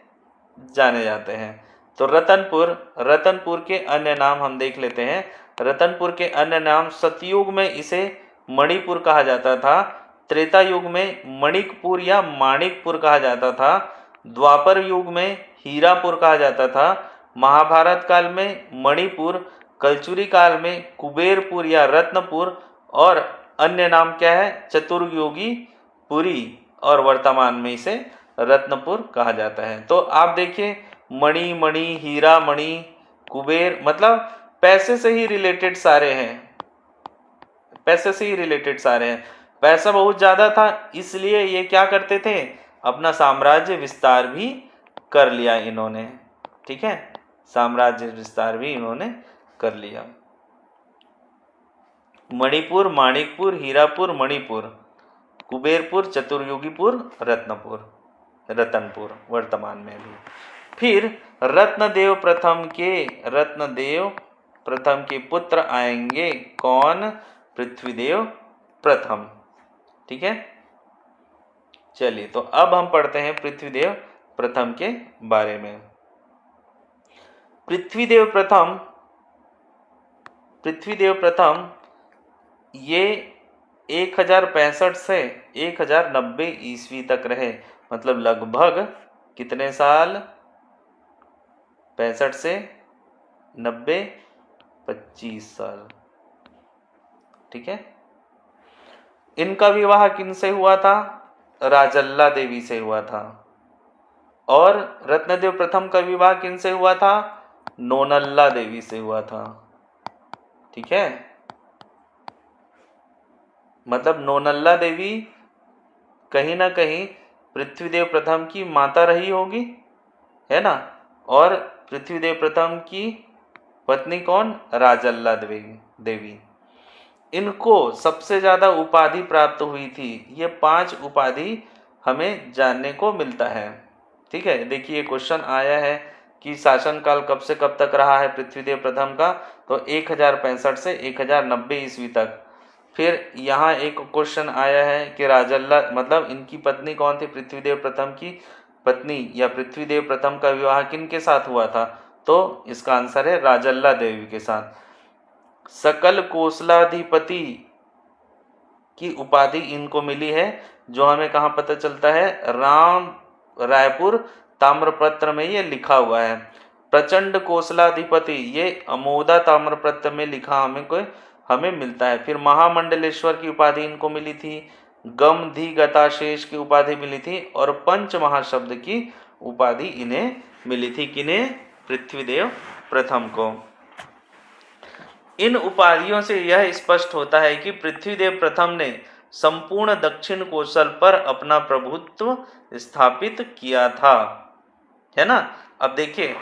जाने जाते हैं। तो रतनपुर के अन्य नाम हम देख लेते हैं। रतनपुर के अन्य नाम, सतयुग में इसे मणिपुर कहा जाता था, त्रेता युग में मणिकपुर या माणिकपुर कहा जाता था, द्वापर युग में हीरापुर कहा जाता था, महाभारत काल में मणिपुर, कलचुरी काल में कुबेरपुर या रत्नपुर, और अन्य नाम क्या है? चतुर्युगी पुरी, और वर्तमान में इसे रत्नपुर कहा जाता है। तो आप देखिए, मणि मणि, हीरा मणि, कुबेर, मतलब पैसे से ही रिलेटेड सारे हैं, पैसे से ही रिलेटेड सारे हैं। पैसा बहुत ज्यादा था, इसलिए ये क्या करते थे? अपना साम्राज्य विस्तार भी कर लिया इन्होंने। ठीक है, साम्राज्य विस्तार भी इन्होंने कर लिया। मणिपुर, माणिकपुर, हीरापुर, मणिपुर, कुबेरपुर, चतुर्युगीपुर, रतनपुर वर्तमान में भी। फिर रत्नदेव प्रथम के पुत्र आएंगे कौन? पृथ्वीदेव प्रथम। ठीक है, चलिए तो अब हम पढ़ते हैं पृथ्वीदेव प्रथम के बारे में। पृथ्वीदेव प्रथम ये 1065 से 1090 ईस्वी तक रहे, मतलब लगभग कितने साल? 65 से 90, 25 साल। ठीक है, इनका विवाह किनसे हुआ था? राजल्ला देवी से हुआ था। और रत्नदेव प्रथम का विवाह किनसे हुआ था? नोनल्ला देवी से हुआ था। ठीक है, मतलब नोनल्ला देवी कहीं ना कहीं पृथ्वीदेव प्रथम की माता रही होगी, है ना। और पृथ्वीदेव प्रथम की पत्नी कौन? राजल्ला देवी। इनको सबसे ज्यादा उपाधि प्राप्त हुई थी। ये 5 उपाधि हमें जानने को मिलता है। ठीक है, देखिए क्वेश्चन आया है कि शासनकाल कब से कब तक रहा है पृथ्वीदेव प्रथम का? तो 1065 से 1090 ईस्वी तक। फिर यहाँ एक क्वेश्चन आया है कि राजल्ला, मतलब इनकी पत्नी कौन थी? पृथ्वीदेव प्रथम की पत्नी या पृथ्वीदेव प्रथम का विवाह किन के साथ हुआ था? तो इसका आंसर है राजल्ला देवी के साथ। सकल कोसलाधिपति की उपाधि इनको मिली है, जो हमें कहाँ पता चलता है? रायपुर ताम्रपत्र में ये लिखा हुआ है। प्रचंड कोसलाधिपति, ये अमोदा ताम्रपत्र में लिखा हमें मिलता है। फिर महामंडलेश्वर की उपाधि इनको मिली थी, गमधिगताशेष की उपाधि मिली थी और पंच महाशब्द की उपाधि इन्हें मिली थी। किन्हें? पृथ्वीदेव प्रथम को। इन उपाधियों से यह स्पष्ट होता है कि पृथ्वीदेव प्रथम ने संपूर्ण दक्षिण कोसल पर अपना प्रभुत्व स्थापित किया था, है ना। अब देखिए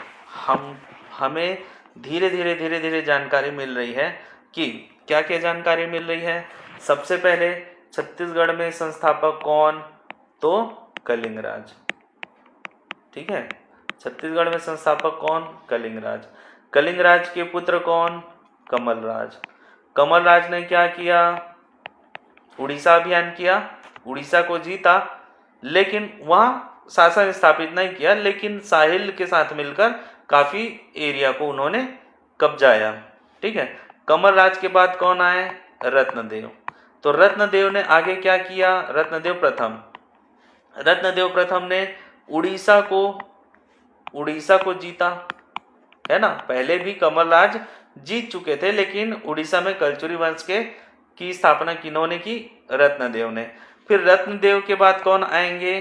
हमें धीरे धीरे जानकारी मिल रही है कि क्या क्या जानकारी मिल रही है। सबसे पहले छत्तीसगढ़ में संस्थापक कौन? तो कलिंगराज। ठीक है, छत्तीसगढ़ में संस्थापक कौन? कलिंगराज। कलिंगराज के पुत्र कौन? कमलराज। कमलराज ने क्या किया? उड़ीसा अभियान किया, उड़ीसा को जीता, लेकिन वहां शासन स्थापित नहीं किया, लेकिन साहिल के साथ मिलकर काफी एरिया को उन्होंने कब्जाया। ठीक है। कमलराज के बाद कौन आए? रत्नदेव। तो रत्नदेव ने आगे क्या किया? रत्नदेव प्रथम ने उड़ीसा को जीता, है ना। पहले भी कमलराज जीत चुके थे, लेकिन उड़ीसा में कलचुरी वंश की स्थापना किन्होंने की? रत्नदेव ने। फिर रत्नदेव के बाद कौन आएंगे?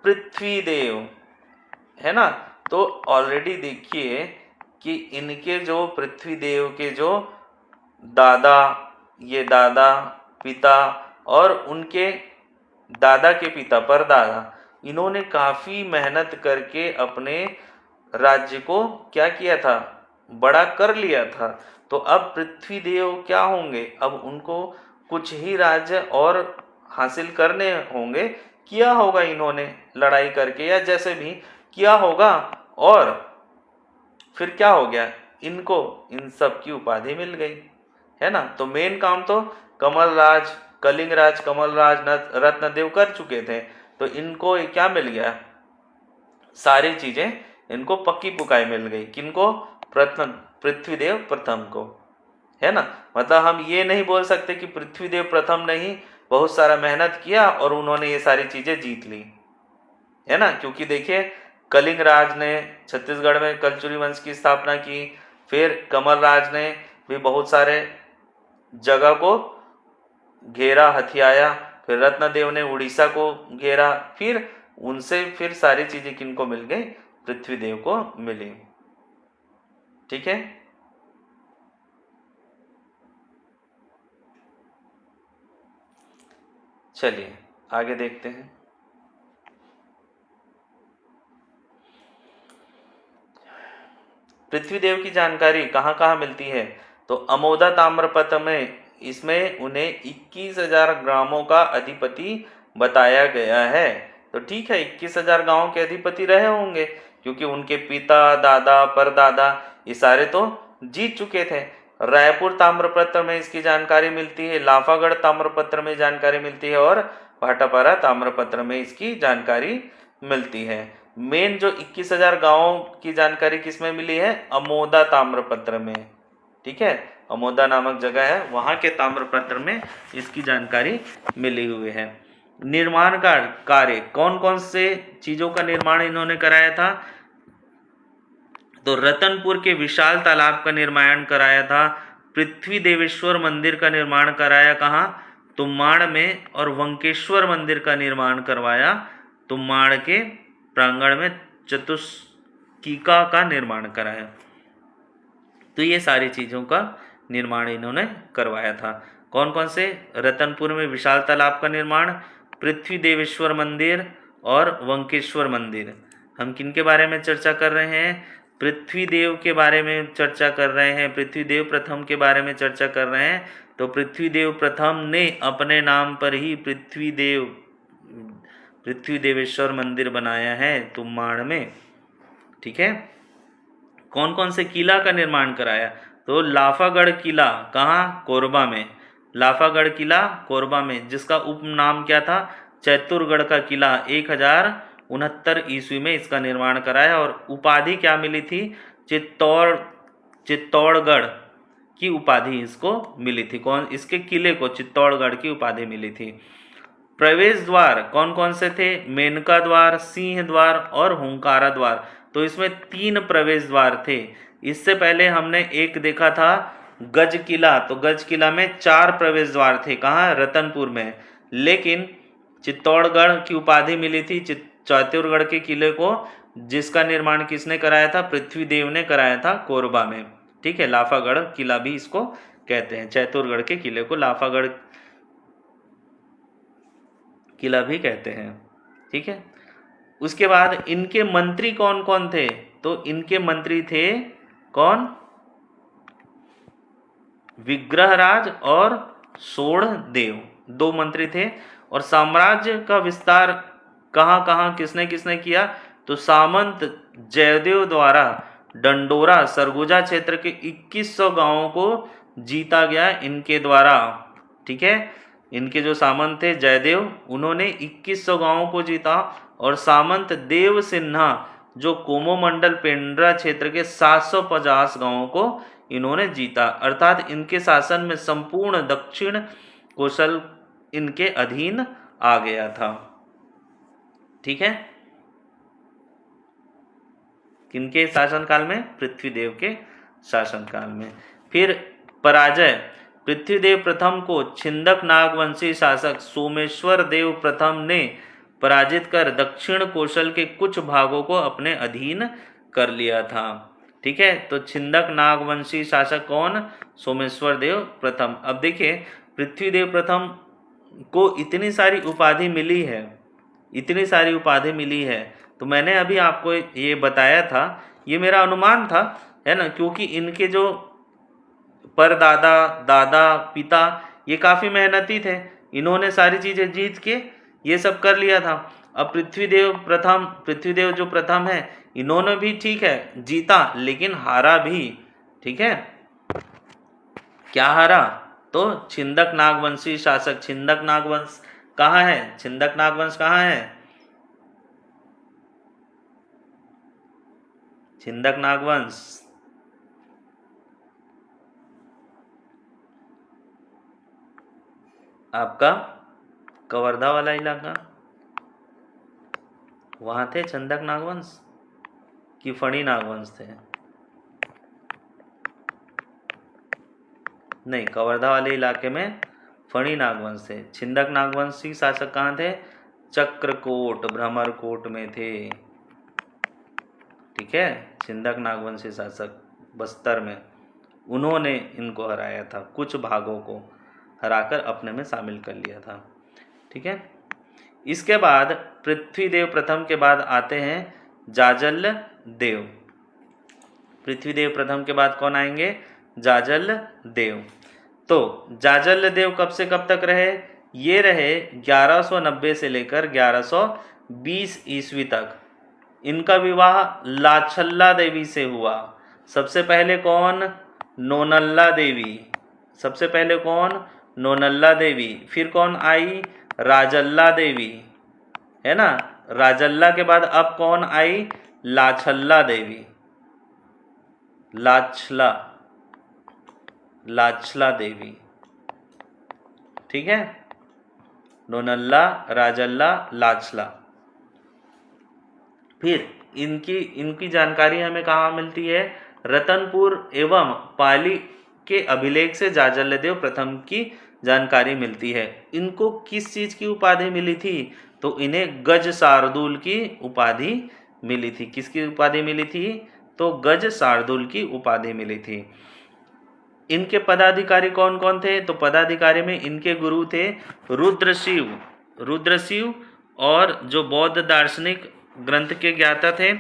पृथ्वीदेव, है ना। तो ऑलरेडी देखिए कि इनके जो पृथ्वीदेव के जो दादा, ये दादा, पिता और उनके दादा के पिता परदादा, इन्होंने काफी मेहनत करके अपने राज्य को क्या किया था? बड़ा कर लिया था। तो अब पृथ्वीदेव क्या होंगे? अब उनको कुछ ही राज्य और हासिल करने होंगे। किया होगा इन्होंने लड़ाई करके या जैसे भी किया होगा, और फिर क्या हो गया? इनको इन सब की उपाधि मिल गई, है ना। तो मेन काम तो कलिंगराज, कमलराज, रत्नदेव कर चुके थे। तो इनको क्या मिल गया? सारी चीजें इनको पक्की पुकाई मिल गई। किनको? पृथ्वीदेव प्रथम को, है ना। मतलब हम ये नहीं बोल सकते कि पृथ्वीदेव प्रथम ने ही बहुत सारा मेहनत किया और उन्होंने ये सारी चीजें जीत ली, है ना। क्योंकि देखिए कलिंगराज ने छत्तीसगढ़ में कलचुरी वंश की स्थापना की, फिर कमलराज ने भी बहुत सारे जगह को घेरा, हथियाया, फिर रत्नदेव ने उड़ीसा को घेरा, फिर उनसे फिर सारी चीजें किनको मिल गई? पृथ्वीदेव को मिली। ठीक है। चलिए आगे देखते हैं। पृथ्वीदेव की जानकारी कहाँ कहाँ मिलती है? तो अमोदा ताम्रपत्र में इसमें उन्हें 21,000 ग्रामों का अधिपति बताया गया है। तो ठीक है, 21,000 गांवों के अधिपति रहे होंगे, क्योंकि उनके पिता, दादा, परदादा ये सारे तो जीत चुके थे। रायपुर ताम्रपत्र में इसकी जानकारी मिलती है, लाफागढ़ ताम्रपत्र में जानकारी मिलती है और भाटापारा ताम्रपत्र में इसकी जानकारी मिलती है। मेन जो 21,000 गांवों की जानकारी किसमें मिली है? अमोदा ताम्रपत्र में। ठीक है, अमोदा नामक जगह है, वहां के ताम्रपत्र में इसकी जानकारी मिली हुई है। निर्माण का कार्य कौन कौन से चीजों का निर्माण इन्होंने कराया था? तो रतनपुर के विशाल तालाब का निर्माण कराया था, पृथ्वी देवेश्वर मंदिर का निर्माण कराया कहाँ? तुम्माड़ में, और वंकेश्वर मंदिर का निर्माण करवाया तुम्माड़ के प्रांगण में, चतुष्किका का निर्माण कराया। तो ये सारी चीज़ों का निर्माण इन्होंने करवाया था। कौन कौन से? रतनपुर में विशाल तालाब का निर्माण, पृथ्वी देवेश्वर मंदिर और वंकेश्वर मंदिर। हम किन के बारे में चर्चा कर रहे हैं? पृथ्वी देव के बारे में चर्चा कर रहे हैं, पृथ्वी देव प्रथम के बारे में चर्चा कर रहे हैं। तो पृथ्वी देव प्रथम ने अपने नाम पर ही पृथ्वी देवेश्वर मंदिर बनाया है तुम्माड़ में। ठीक है। कौन कौन से किला का निर्माण कराया? तो लाफागढ़ किला कहाँ? कोरबा में। लाफागढ़ किला कोरबा में, जिसका उपनाम क्या था? चैतुरगढ़ का किला। 1069 ईस्वी में इसका निर्माण कराया और उपाधि क्या मिली थी? चित्तौड़गढ़ की उपाधि इसको मिली थी। कौन? इसके किले को चित्तौड़गढ़ की उपाधि मिली थी। प्रवेश द्वार कौन कौन से थे? मेनका द्वार, सिंह द्वार और हुंकारा द्वार। तो इसमें 3 प्रवेश द्वार थे। इससे पहले हमने एक देखा था गज किला, तो गज किला में 4 प्रवेश द्वार थे, कहाँ, रतनपुर में। लेकिन चित्तौड़गढ़ की उपाधि मिली थी चित्तौड़गढ़ के किले को, जिसका निर्माण किसने कराया था, पृथ्वीदेव ने कराया था कोरबा में। ठीक है, लाफागढ़ किला भी इसको कहते हैं, चित्तौड़गढ़ के किले को लाफागढ़ किला भी कहते हैं। ठीक है, उसके बाद इनके मंत्री कौन कौन थे, तो इनके मंत्री थे कौन, विग्रहराज और सोढ़देव, 2 मंत्री थे। और साम्राज्य का विस्तार कहाँ कहाँ किसने किसने किया, तो सामंत जयदेव द्वारा डंडोरा सरगुजा क्षेत्र के 2100 गांवों को जीता गया इनके द्वारा। ठीक है, इनके जो सामंत थे जयदेव, उन्होंने 2100 गांवों को जीता। और सामंत देव सिन्हा जो कोमोमंडल पेंड्रा क्षेत्र के 750 गांवों को इन्होंने जीता। अर्थात इनके शासन में संपूर्ण दक्षिण कौशल इनके अधीन आ गया था। ठीक है, किनके शासनकाल में, पृथ्वीदेव के शासनकाल में। फिर पराजय, पृथ्वीदेव प्रथम को छिंदक नागवंशी शासक सोमेश्वर देव प्रथम ने पराजित कर दक्षिण कौशल के कुछ भागों को अपने अधीन कर लिया था। ठीक है, तो छिंदक नागवंशी शासक कौन, सोमेश्वर देव प्रथम। अब देखिए, पृथ्वीदेव प्रथम को इतनी सारी उपाधि मिली है, इतनी सारी उपाधि मिली है, तो मैंने अभी आपको ये बताया था, ये मेरा अनुमान था, है ना, क्योंकि इनके जो परदादा, दादा, पिता, ये काफ़ी मेहनती थे, इन्होंने सारी चीज़ें जीत के ये सब कर लिया था। अब पृथ्वीदेव जो प्रथम है, इन्होंने भी ठीक है जीता, लेकिन हारा भी। ठीक है, क्या हारा, तो छिंदक नागवंशी शासक, छिंदक नागवंश कहाँ है, छिंदक नागवंश कहाँ है, छिंदक नागवंश आपका कवर्धा वाला इलाका, वहाँ थे छिंदक नागवंश कि फणी नागवंश थे, नहीं, कवर्धा वाले इलाके में फणी नागवंश थे। छिंदक नागवंशी शासक कहाँ थे, चक्रकोट, भ्रमरकोट में थे। ठीक है, छिंदक नागवंशी शासक बस्तर में, उन्होंने इनको हराया था, कुछ भागों को हराकर अपने में शामिल कर लिया था। ठीक है, इसके बाद पृथ्वीदेव प्रथम के बाद आते हैं जाजल देव। पृथ्वीदेव प्रथम के बाद कौन आएंगे, जाजल देव। तो जाजल देव कब से कब तक रहे, ये रहे 1190 से लेकर 1120 ईस्वी तक। इनका विवाह लाछल्ला देवी से हुआ। सबसे पहले कौन, नोनल्ला देवी, सबसे पहले कौन, नोनल्ला देवी। फिर कौन आई, राजल्ला देवी, है ना, राजल्ला के बाद अब कौन आई, लाछल्ला देवी, लाछला देवी। ठीक है, नोनल्ला, राजल्ला, लाछला। फिर इनकी जानकारी हमें कहाँ मिलती है, रतनपुर एवं पाली के अभिलेख से जाजल देव प्रथम की जानकारी मिलती है। इनको किस चीज़ की उपाधि मिली थी, तो इन्हें गज शार्दूल की उपाधि मिली थी। किसकी उपाधि मिली थी, तो गज शार्दूल की उपाधि मिली थी। इनके पदाधिकारी कौन कौन थे, तो पदाधिकारी में इनके गुरु थे रुद्रशिव और जो बौद्ध दार्शनिक ग्रंथ के ज्ञाता थे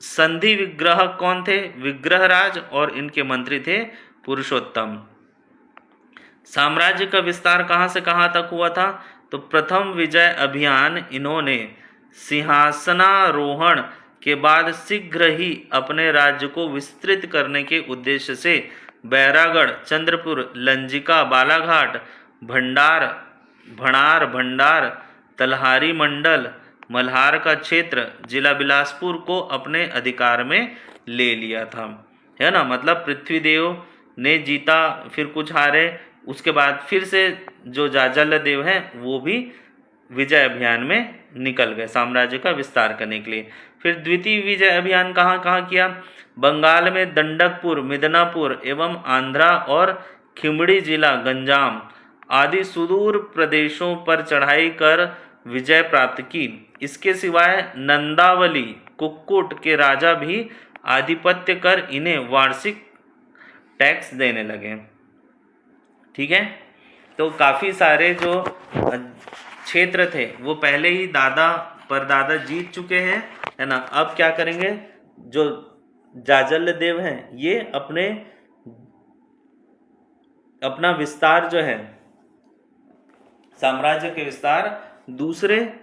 संधि विग्रह कौन थे, विग्रहराज, और इनके मंत्री थे पुरुषोत्तम। साम्राज्य का विस्तार कहाँ से कहाँ तक हुआ था, तो प्रथम विजय अभियान इन्होंने सिंहासनारोहण के बाद शीघ्र ही अपने राज्य को विस्तृत करने के उद्देश्य से बैरागढ़, चंद्रपुर, लंजिका, बालाघाट, भंडार, तलहारी मंडल, मल्हार का क्षेत्र, जिला बिलासपुर को अपने अधिकार में ले लिया था, है ना। मतलब पृथ्वीदेव ने जीता, फिर कुछ हारे, उसके बाद फिर से जो जाजल देव हैं वो भी विजय अभियान में निकल गए साम्राज्य का विस्तार करने के लिए। फिर द्वितीय विजय अभियान कहाँ कहाँ किया? बंगाल में दंडकपुर, मिदनापुर एवं आंध्रा और खिमड़ी जिला गंजाम आदि सुदूर प्रदेशों पर चढ़ाई कर विजय प्राप्त की। इसके सिवाय नंदावली, कुक्कुट के राजा भी आधिपत्य कर इन्हें वार्षिक टैक्स देने लगे। ठीक है, तो काफ़ी सारे जो क्षेत्र थे वो पहले ही दादा परदादा जीत चुके हैं, है ना। अब क्या करेंगे, जो जाजल्य देव हैं ये अपना विस्तार जो है, साम्राज्य के विस्तार दूसरे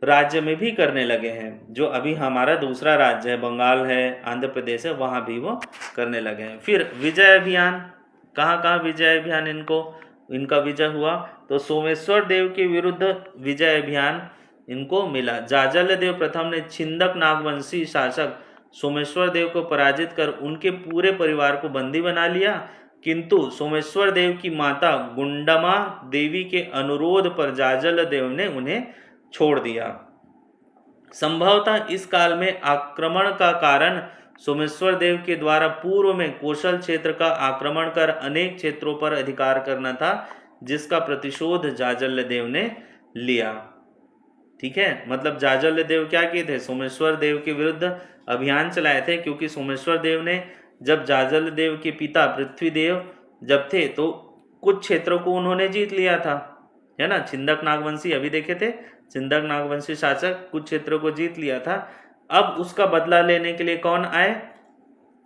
राज्य में भी करने लगे हैं। जो अभी हमारा दूसरा राज्य है, बंगाल है, आंध्र प्रदेश है, वहाँ भी वो करने लगे हैं। फिर विजय अभियान, कहाँ कहाँ विजय अभियान इनका विजय हुआ? तो सोमेश्वर देव के विरुद्ध विजय अभियान इनको मिला। जाजल्य देव प्रथम ने छिंदक नागवंशी शासक सोमेश्वर देव को पराजित कर उनके पूरे परिवार को बंदी बना लिया, किंतु सोमेश्वर देव की माता गुंडमा देवी के अनुरोध पर जाजल्य देव ने उन्हें छोड़ दिया। संभवतः इस काल में आक्रमण का कारण सोमेश्वर देव के द्वारा पूर्व में कौशल क्षेत्र का आक्रमण कर अनेक क्षेत्रों पर अधिकार करना था, जिसका प्रतिशोध जाजल्य देव ने लिया। ठीक है, मतलब जाजल्य देव क्या किए थे? सोमेश्वर देव के विरुद्ध अभियान चलाए थे, क्योंकि सोमेश्वर देव ने जब जाजल्य देव के पिता पृथ्वीदेव जब थे तो कुछ क्षेत्रों को उन्होंने जीत लिया था, है ना। छिंदक नागवंशी अभी देखे थे, छिंदक नागवंशी शासक कुछ क्षेत्रों को जीत लिया था। अब उसका बदला लेने के लिए कौन आए?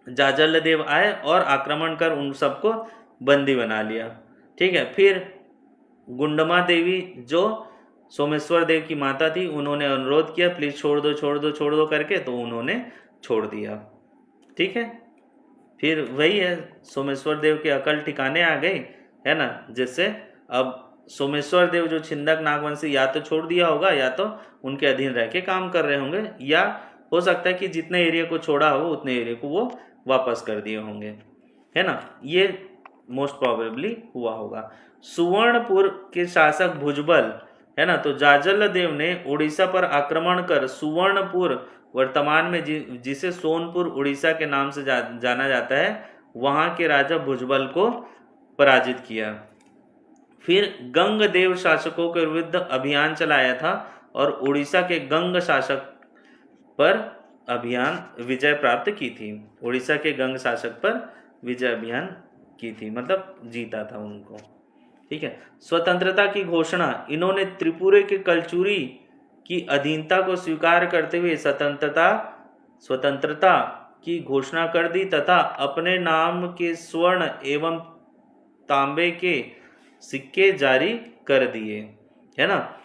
जाजल्य देव आए और आक्रमण कर उन सबको बंदी बना लिया। ठीक है, फिर गुंडमा देवी जो सोमेश्वर देव की माता थी, उन्होंने अनुरोध किया प्लीज छोड़ दो छोड़ दो छोड़ दो करके, तो उन्होंने छोड़ दिया। ठीक है, फिर वही है, सोमेश्वर देव के अकल ठिकाने आ गई, है ना, जिससे अब सोमेश्वर देव जो छिंदक नागवंशी या तो छोड़ दिया होगा या तो उनके अधीन रह के काम कर रहे होंगे, या हो सकता है कि जितने एरिया को छोड़ा हो उतने एरिया को वो वापस कर दिए होंगे, है ना। ये मोस्ट प्रोबेबली हुआ होगा। सुवर्णपुर के शासक भुजबल, है ना, तो जाजल्य देव ने उड़ीसा पर आक्रमण कर सुवर्णपुर, वर्तमान में जिसे सोनपुर उड़ीसा के नाम से जाना जाता है, वहाँ के राजा भुजबल को पराजित किया। फिर गंग देव शासकों के विरुद्ध अभियान चलाया था और उड़ीसा के गंग शासक पर अभियान विजय प्राप्त की थी। उड़ीसा के गंग शासक पर विजय अभियान की थी, मतलब जीता था उनको। ठीक है, स्वतंत्रता की घोषणा, इन्होंने त्रिपुरा के कलचुरी की अधीनता को स्वीकार करते हुए स्वतंत्रता की घोषणा कर दी तथा अपने नाम के स्वर्ण एवं तांबे के सिक्के जारी कर दिए, है ना।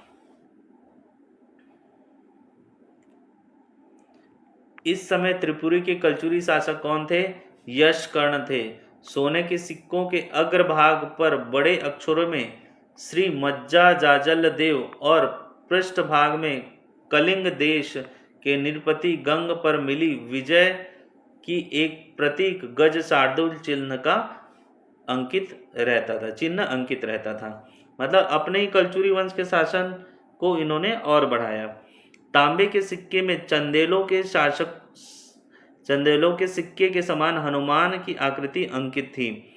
इस समय त्रिपुरी के कलचुरी शासक कौन थे? यशकर्ण थे। सोने के सिक्कों के अग्रभाग पर बड़े अक्षरों में श्री मज्जा जाजल्य देव और पृष्ठभाग में कलिंग देश के नृपति गंग पर मिली विजय की एक प्रतीक गज शार्दूल चिन्ह अंकित रहता था। मतलब अपने ही कलचुरी वंश के शासन को इन्होंने और बढ़ाया। तांबे के सिक्के में चंदेलों के सिक्के के समान हनुमान की आकृति अंकित थी।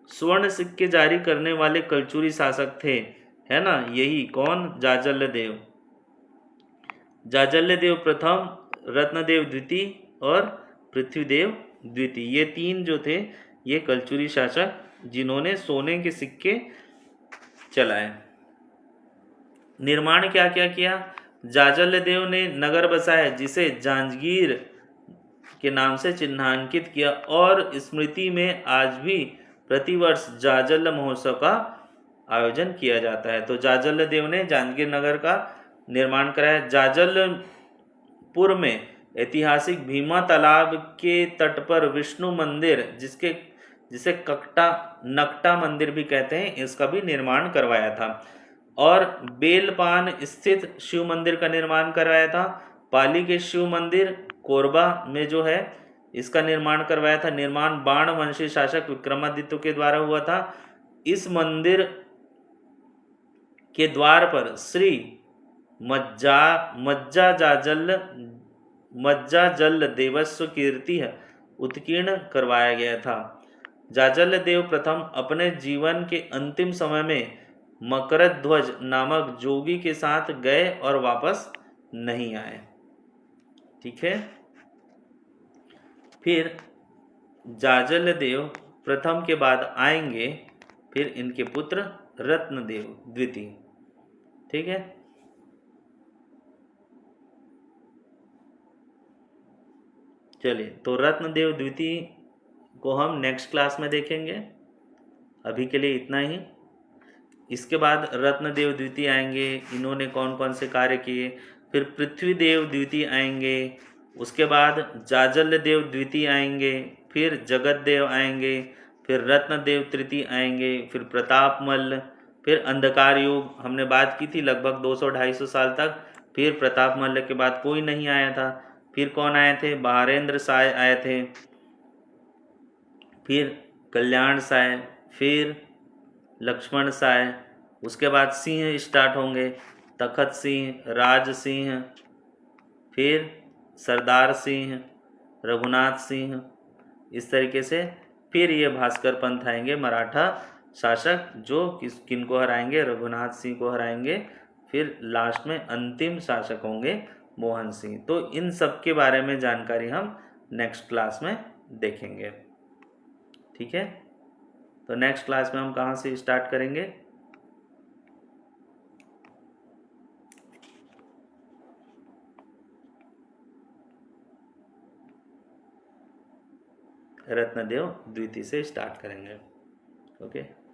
स्वर्ण सिक्के जारी करने वाले कलचुरी शासक थे, है ना, यही कौन? जाजल्य देव। जाजल्य देव प्रथम, रत्नदेव द्वितीय और पृथ्वीदेव द्वितीय, ये तीन जो थे ये कलचुरी शासक जिन्होंने सोने के सिक्के चलाए। निर्माण क्या क्या किया? जाजल्य देव ने नगर बसाया जिसे जांजगीर के नाम से चिन्हांकित किया और स्मृति में आज भी प्रतिवर्ष जाजल्य महोत्सव का आयोजन किया जाता है। तो जाजल्य देव ने जांजगीर नगर का निर्माण कराया। जाजल्यपुर में ऐतिहासिक भीमा तालाब के तट पर विष्णु मंदिर, जिसे नकटा मंदिर भी कहते हैं, इसका भी निर्माण करवाया था। और बेलपान स्थित शिव मंदिर का निर्माण करवाया था। पाली के शिव मंदिर कोरबा में जो है इसका निर्माण करवाया था। निर्माण बाण वंशी शासक विक्रमादित्य के द्वारा हुआ था। इस मंदिर के द्वार पर श्री मज्जा मज्जा जाजल मज्जा जल देवस्व कीर्ति उत्कीर्ण करवाया गया था। जाजल देव प्रथम अपने जीवन के अंतिम समय में मकरध्वज नामक जोगी के साथ गए और वापस नहीं आए। ठीक है। फिर जाजल देव प्रथम के बाद आएंगे फिर इनके पुत्र रत्नदेव द्वितीय। ठीक है। चलिए, तो रत्नदेव द्वितीय को हम नेक्स्ट क्लास में देखेंगे। अभी के लिए इतना ही। इसके बाद रत्नदेव द्वितीय आएंगे, इन्होंने कौन कौन से कार्य किए। फिर पृथ्वीदेव द्वितीय आएंगे, उसके बाद जाजल देव द्वितीय आएंगे, फिर जगत देव आएंगे, फिर रत्नदेव तृतीय आएंगे, फिर प्रतापमल्ल, फिर अंधकार युग हमने बात की थी लगभग 200-250 साल तक। फिर प्रतापमल्ल के बाद कोई नहीं आया था। फिर कौन आए थे, बहारेंद्र साय आए थे, फिर कल्याण साय, फिर लक्ष्मण साय, उसके बाद सिंह स्टार्ट होंगे, तखत सिंह, राज सिंह, फिर सरदार सिंह, रघुनाथ सिंह, इस तरीके से। फिर ये भास्कर पंथ आएंगे, मराठा शासक, जो किनको हराएंगे, रघुनाथ सिंह को हराएंगे। फिर लास्ट में अंतिम शासक होंगे मोहन सिंह। तो इन सब के बारे में जानकारी हम नेक्स्ट क्लास में देखेंगे। ठीक है। तो नेक्स्ट क्लास में हम कहाँ से स्टार्ट करेंगे। रत्नदेव द्वितीय से स्टार्ट करेंगे। ओके।